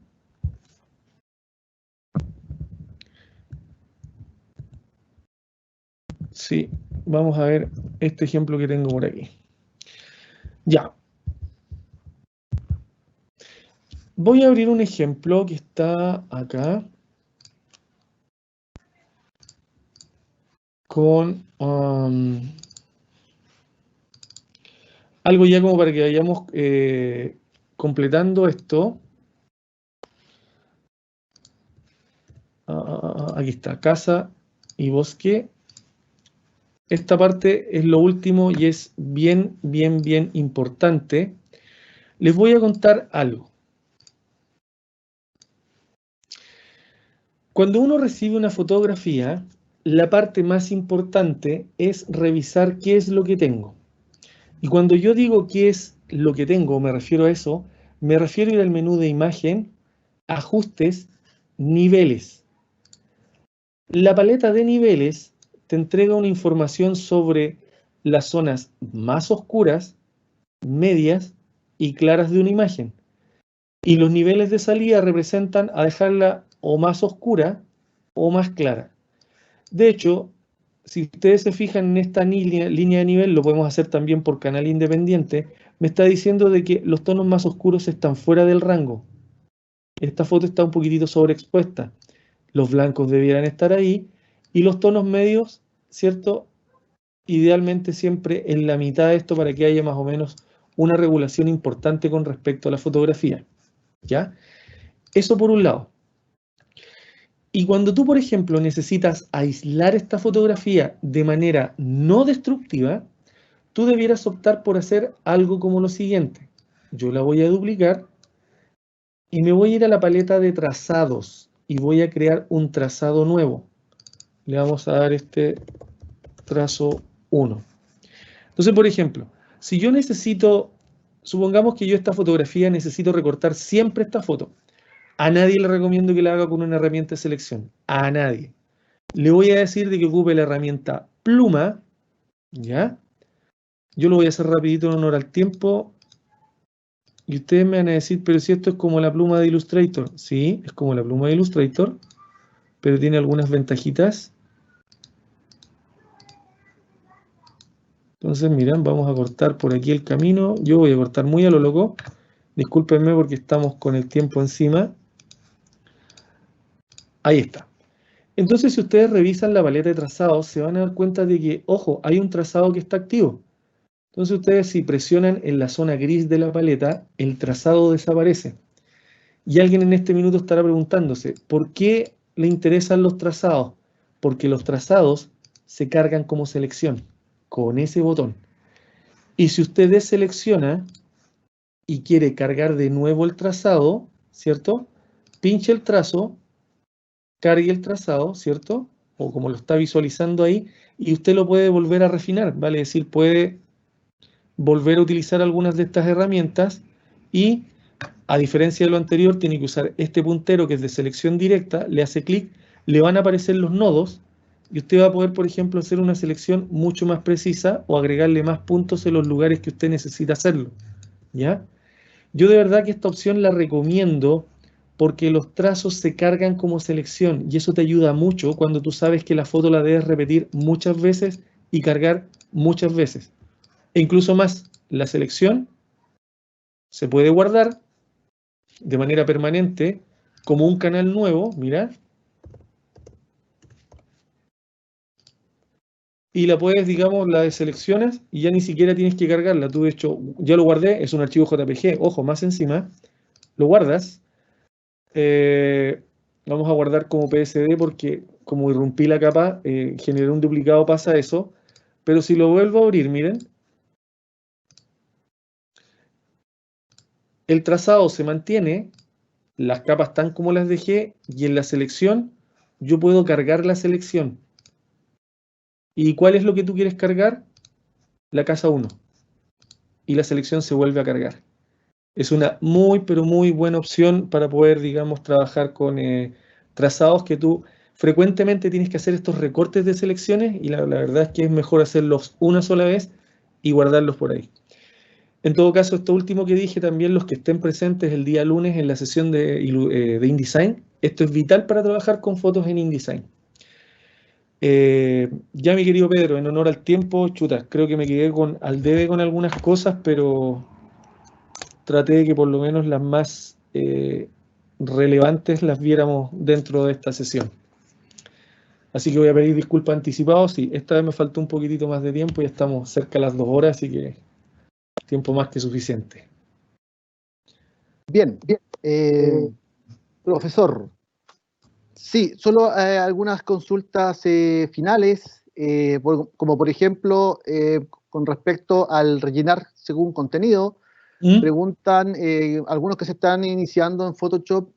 Sí, vamos a ver este ejemplo que tengo por aquí. Ya. Voy a abrir un ejemplo que está acá con algo ya como para que vayamos completando esto. Aquí está, casa y bosque. Esta parte es lo último y es bien, bien, bien importante. Les voy a contar algo. Cuando uno recibe una fotografía, la parte más importante es revisar qué es lo que tengo. Y cuando yo digo qué es lo que tengo, me refiero a eso, me refiero a ir al menú de imagen, ajustes, niveles. La paleta de niveles te entrega una información sobre las zonas más oscuras, medias y claras de una imagen. Y los niveles de salida representan a dejarla o más oscura o más clara. De hecho, si ustedes se fijan en esta línea de nivel, lo podemos hacer también por canal independiente, me está diciendo de que los tonos más oscuros están fuera del rango. Esta foto está un poquitito sobreexpuesta. Los blancos debieran estar ahí y los tonos medios, ¿cierto? Idealmente siempre en la mitad de esto para que haya más o menos una regulación importante con respecto a la fotografía. ¿Ya? Eso por un lado. Y cuando tú, por ejemplo, necesitas aislar esta fotografía de manera no destructiva, tú debieras optar por hacer algo como lo siguiente. Yo la voy a duplicar y me voy a ir a la paleta de trazados y voy a crear un trazado nuevo. Le vamos a dar este trazo 1. Entonces, por ejemplo, si yo necesito, supongamos que yo esta fotografía necesito recortar siempre esta foto. A nadie le recomiendo que la haga con una herramienta de selección. A nadie. Le voy a decir de que ocupe la herramienta pluma. ¿Ya? Yo lo voy a hacer rapidito en honor al tiempo. Y ustedes me van a decir, pero si esto es como la pluma de Illustrator. Sí, es como la pluma de Illustrator, pero tiene algunas ventajitas. Entonces, miren, vamos a cortar por aquí el camino. Yo voy a cortar muy a lo loco. Discúlpenme porque estamos con el tiempo encima. Ahí está. Entonces, si ustedes revisan la paleta de trazados, se van a dar cuenta de que, ojo, hay un trazado que está activo. Entonces, ustedes si presionan en la zona gris de la paleta, el trazado desaparece. Y alguien en este minuto estará preguntándose, ¿por qué le interesan los trazados? Porque los trazados se cargan como selección, con ese botón. Y si usted deselecciona y quiere cargar de nuevo el trazado, ¿cierto? Pinche el trazo, cargue el trazado, ¿cierto? O como lo está visualizando ahí, y usted lo puede volver a refinar, ¿vale? Es decir, puede volver a utilizar algunas de estas herramientas y, a diferencia de lo anterior, tiene que usar este puntero que es de selección directa, le hace clic, le van a aparecer los nodos y usted va a poder, por ejemplo, hacer una selección mucho más precisa o agregarle más puntos en los lugares que usted necesita hacerlo, ¿ya? Yo de verdad que esta opción la recomiendo porque los trazos se cargan como selección y eso te ayuda mucho cuando tú sabes que la foto la debes repetir muchas veces y cargar muchas veces. E incluso más, la selección se puede guardar de manera permanente como un canal nuevo, mira, y la puedes, digamos, la deseleccionas y ya ni siquiera tienes que cargarla. Tú, de hecho, ya lo guardé, es un archivo JPG, ojo, más encima, lo guardas. Vamos a guardar como PSD porque como irrumpí la capa, generé un duplicado, pasa eso. Pero si lo vuelvo a abrir, miren, el trazado se mantiene, las capas están como las dejé y en la selección yo puedo cargar la selección. ¿Y cuál es lo que tú quieres cargar? La casa 1. Y la selección se vuelve a cargar. Es una muy, pero muy buena opción para poder, digamos, trabajar con trazados que tú frecuentemente tienes que hacer estos recortes de selecciones y la verdad es que es mejor hacerlos una sola vez y guardarlos por ahí. En todo caso, esto último que dije, también los que estén presentes el día lunes en la sesión de InDesign, esto es vital para trabajar con fotos en InDesign. Ya mi querido Pedro, en honor al tiempo, chuta, creo que me quedé al debe con algunas cosas, pero traté de que por lo menos las más relevantes las viéramos dentro de esta sesión. Así que voy a pedir disculpas anticipados. Sí, esta vez me faltó un poquitito más de tiempo, ya estamos cerca de las 2 horas, así que tiempo más que suficiente. Bien, profesor. Sí, solo algunas consultas finales, como por ejemplo, con respecto al rellenar según contenido. Preguntan algunos que se están iniciando en Photoshop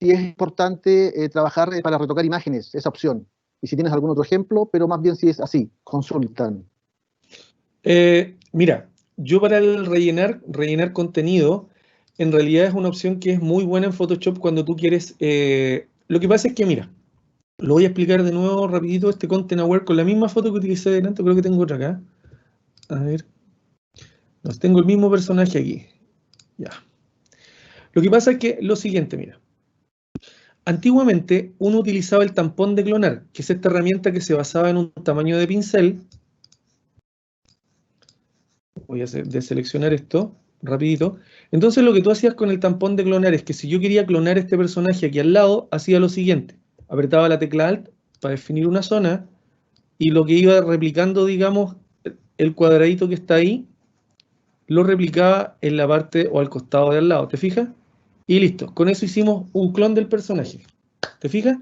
si es importante trabajar para retocar imágenes, esa opción. Y si tienes algún otro ejemplo, pero más bien si es así, consultan. Mira, yo para el rellenar contenido, en realidad es una opción que es muy buena en Photoshop cuando tú quieres... lo que pasa es que, mira, lo voy a explicar de nuevo rapidito, este Content Aware con la misma foto que utilicé delante, creo que tengo otra acá. A ver. No, tengo el mismo personaje aquí. Ya. Lo que pasa es que lo siguiente, mira. Antiguamente uno utilizaba el tampón de clonar, que es esta herramienta que se basaba en un tamaño de pincel. Voy a deseleccionar esto rapidito. Entonces lo que tú hacías con el tampón de clonar es que si yo quería clonar este personaje aquí al lado, hacía lo siguiente. Apretaba la tecla Alt para definir una zona y lo que iba replicando, digamos, el cuadradito que está ahí, lo replicaba en la parte o al costado de al lado, ¿te fijas? Y listo, con eso hicimos un clon del personaje, ¿te fijas?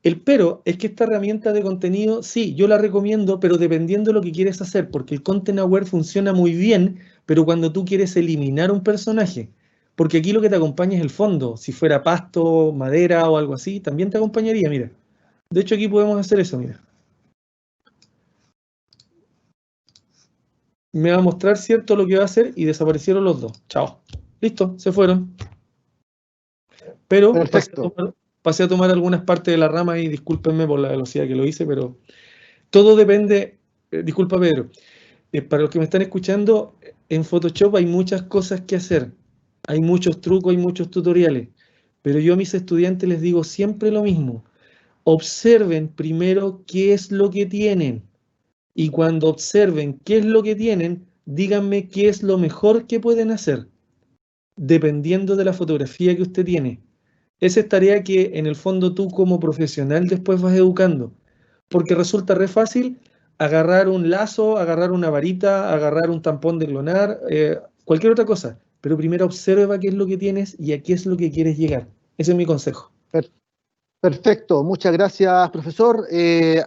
El pero es que esta herramienta de contenido, sí, yo la recomiendo, pero dependiendo de lo que quieres hacer, porque el Content Aware funciona muy bien, pero cuando tú quieres eliminar un personaje, porque aquí lo que te acompaña es el fondo, si fuera pasto, madera o algo así, también te acompañaría, mira. De hecho aquí podemos hacer eso, mira. Me va a mostrar, ¿cierto?, lo que va a hacer y desaparecieron los dos. Chao. Listo, se fueron. Pero pasé a tomar algunas partes de la rama y discúlpenme por la velocidad que lo hice, pero todo depende. Disculpa, Pedro. Para los que me están escuchando, en Photoshop hay muchas cosas que hacer. Hay muchos trucos, hay muchos tutoriales. Pero yo a mis estudiantes les digo siempre lo mismo. Observen primero qué es lo que tienen. Y cuando observen qué es lo que tienen, díganme qué es lo mejor que pueden hacer, dependiendo de la fotografía que usted tiene. Esa es tarea que en el fondo tú como profesional después vas educando, porque resulta re fácil agarrar un lazo, agarrar una varita, agarrar un tampón de clonar, cualquier otra cosa, pero primero observa qué es lo que tienes y a qué es lo que quieres llegar. Ese es mi consejo. Perfecto, muchas gracias, profesor.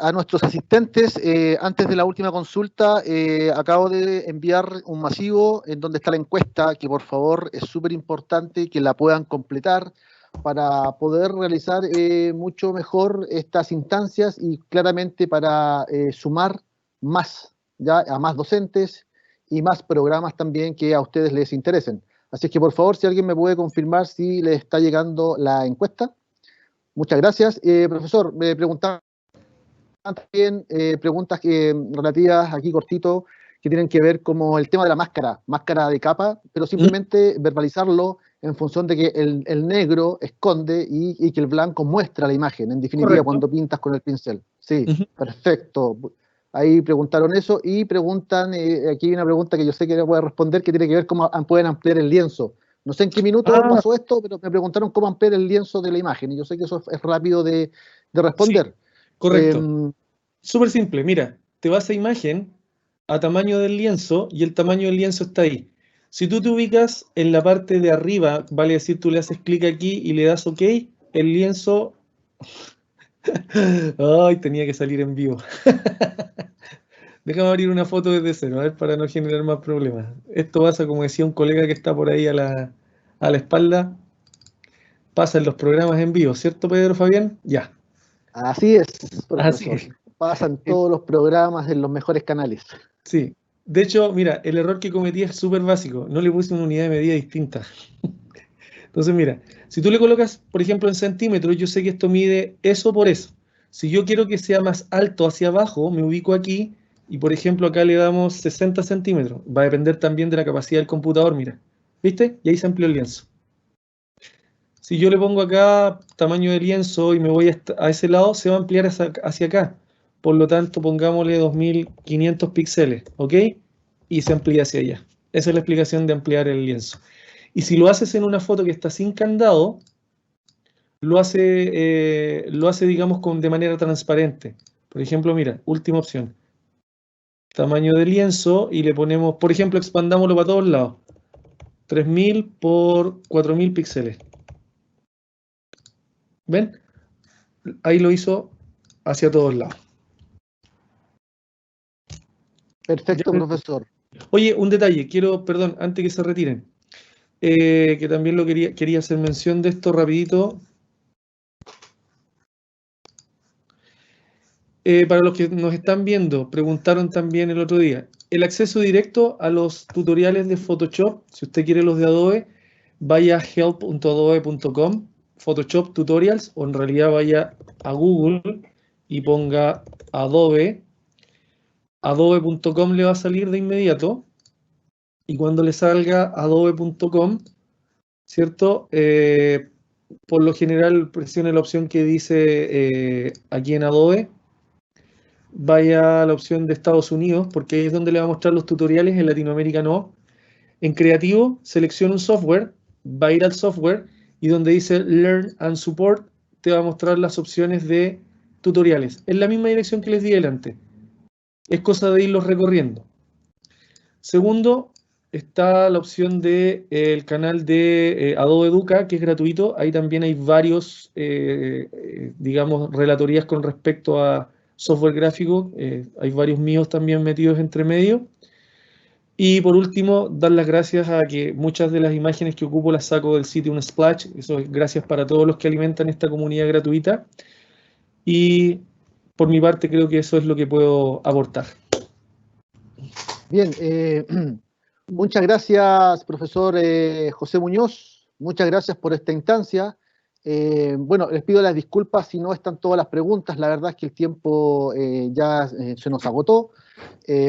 A nuestros asistentes, antes de la última consulta, acabo de enviar un masivo en donde está la encuesta, que por favor es súper importante que la puedan completar para poder realizar mucho mejor estas instancias y claramente para sumar más, ya a más docentes y más programas también que a ustedes les interesen. Así es que, por favor, si alguien me puede confirmar si les está llegando la encuesta. Muchas gracias. Profesor, me preguntaban también preguntas relativas aquí cortito, que tienen que ver como el tema de la máscara de capa, pero simplemente verbalizarlo en función de que el negro esconde y que el blanco muestra la imagen, en definitiva, Correcto. cuando pintas con el pincel. Sí, perfecto. Ahí preguntaron eso y preguntan, aquí hay una pregunta que yo sé que no voy a responder, que tiene que ver cómo pueden ampliar el lienzo. No sé en qué minuto pasó esto, pero me preguntaron cómo ampliar el lienzo de la imagen, y yo sé que eso es rápido de responder. Sí, correcto. Súper simple, mira, te vas a imagen, a tamaño del lienzo, y el tamaño del lienzo está ahí. Si tú te ubicas en la parte de arriba, vale decir, tú le haces clic aquí y le das OK, el lienzo... Ay, tenía que salir en vivo. Déjame abrir una foto desde cero, a ver, para no generar más problemas. Esto pasa, como decía un colega que está por ahí a la espalda, pasa en los programas en vivo, ¿cierto, Pedro Fabián? Ya. Así es, Así profesor. es. Pasan todos los programas en los mejores canales. Sí. De hecho, mira, el error que cometí es súper básico. No le puse una unidad de medida distinta. Entonces, mira, si tú le colocas, por ejemplo, en centímetros, yo sé que esto mide eso por eso. Si yo quiero que sea más alto hacia abajo, me ubico aquí y, por ejemplo, acá le damos 60 centímetros. Va a depender también de la capacidad del computador, mira. ¿Viste? Y ahí se amplió el lienzo. Si yo le pongo acá tamaño de lienzo y me voy a ese lado, se va a ampliar hacia acá. Por lo tanto, pongámosle 2500 píxeles, ¿ok? Y se amplía hacia allá. Esa es la explicación de ampliar el lienzo. Y si lo haces en una foto que está sin candado, lo hace, digamos, de manera transparente. Por ejemplo, mira, última opción. Tamaño de lienzo y le ponemos, por ejemplo, expandámoslo para todos lados. 3000 por 4000 píxeles. ¿Ven? Ahí lo hizo hacia todos lados. Perfecto, profesor. Oye, un detalle, perdón, antes que se retiren, que también quería hacer mención de esto rapidito. Para los que nos están viendo, preguntaron también el otro día, el acceso directo a los tutoriales de Photoshop, si usted quiere los de Adobe, vaya a help.adobe.com, Photoshop Tutorials, o en realidad vaya a Google y ponga Adobe. Adobe.com le va a salir de inmediato, y cuando le salga adobe.com, ¿cierto? Por lo general presione la opción que dice aquí en Adobe, vaya a la opción de Estados Unidos, porque ahí es donde le va a mostrar los tutoriales, en Latinoamérica no. En Creativo, selecciona un software, va a ir al software, y donde dice Learn and Support, te va a mostrar las opciones de tutoriales. En la misma dirección que les di delante. Es cosa de irlos recorriendo. Segundo, está la opción del canal de Adobe Educa, que es gratuito. Ahí también hay varios, digamos, relatorías con respecto a software gráfico. Hay varios míos también metidos entre medio. Y por último, dar las gracias a que muchas de las imágenes que ocupo las saco del sitio Unsplash. Eso es gracias para todos los que alimentan esta comunidad gratuita. Y por mi parte creo que eso es lo que puedo aportar. Bien, muchas gracias, profesor José Muñoz. Muchas gracias por esta instancia. Bueno, les pido las disculpas si no están todas las preguntas. La verdad es que el tiempo ya se nos agotó.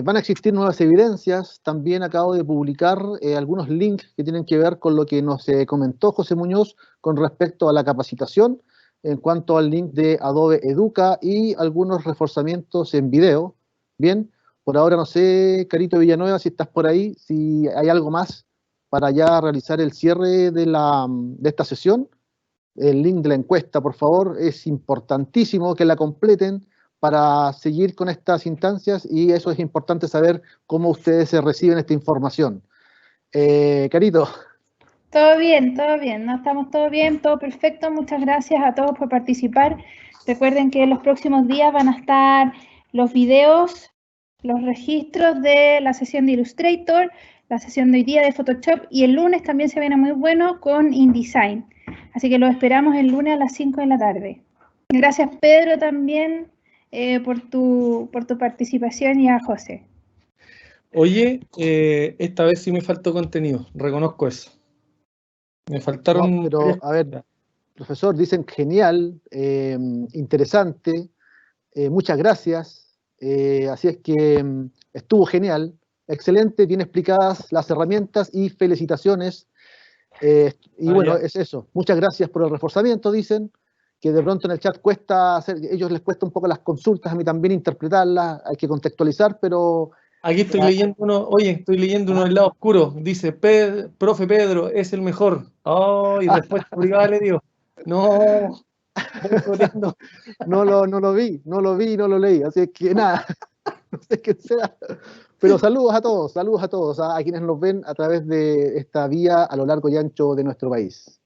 Van a existir nuevas evidencias. También acabo de publicar algunos links que tienen que ver con lo que nos comentó José Muñoz con respecto a la capacitación, en cuanto al link de Adobe Educa y algunos reforzamientos en video. Bien, por ahora no sé, Carito Villanueva, si estás por ahí, si hay algo más para ya realizar el cierre de esta sesión. El link de la encuesta, por favor, es importantísimo que la completen para seguir con estas instancias, y eso es importante saber cómo ustedes reciben esta información. Carito. Todo bien, no, estamos todo bien, todo perfecto. Muchas gracias a todos por participar. Recuerden que en los próximos días van a estar los videos, los registros de la sesión de Illustrator, la sesión de hoy día de Photoshop, y el lunes también se viene muy bueno con InDesign. Así que los esperamos el lunes a las 5 de la tarde. Gracias, Pedro, también por tu participación, y a José. Oye, esta vez sí me faltó contenido, reconozco eso. Me faltaron... No, pero, a ver, profesor, dicen genial, interesante, muchas gracias. Así es que estuvo genial, excelente, tiene explicadas las herramientas y felicitaciones. Y bueno, ya. es eso. Muchas gracias por el reforzamiento, dicen, que de pronto en el chat cuesta hacer, ellos les cuesta un poco las consultas, a mí también interpretarlas, hay que contextualizar, pero... Aquí estoy leyendo uno, oye, estoy leyendo uno del lado oscuro. Dice, profe Pedro es el mejor. Oh, y respuesta privada le dio. No, boicoteando. no lo vi, no lo leí, así es que nada, no sé qué sea. Pero saludos a todos, a quienes nos ven a través de esta vía a lo largo y ancho de nuestro país.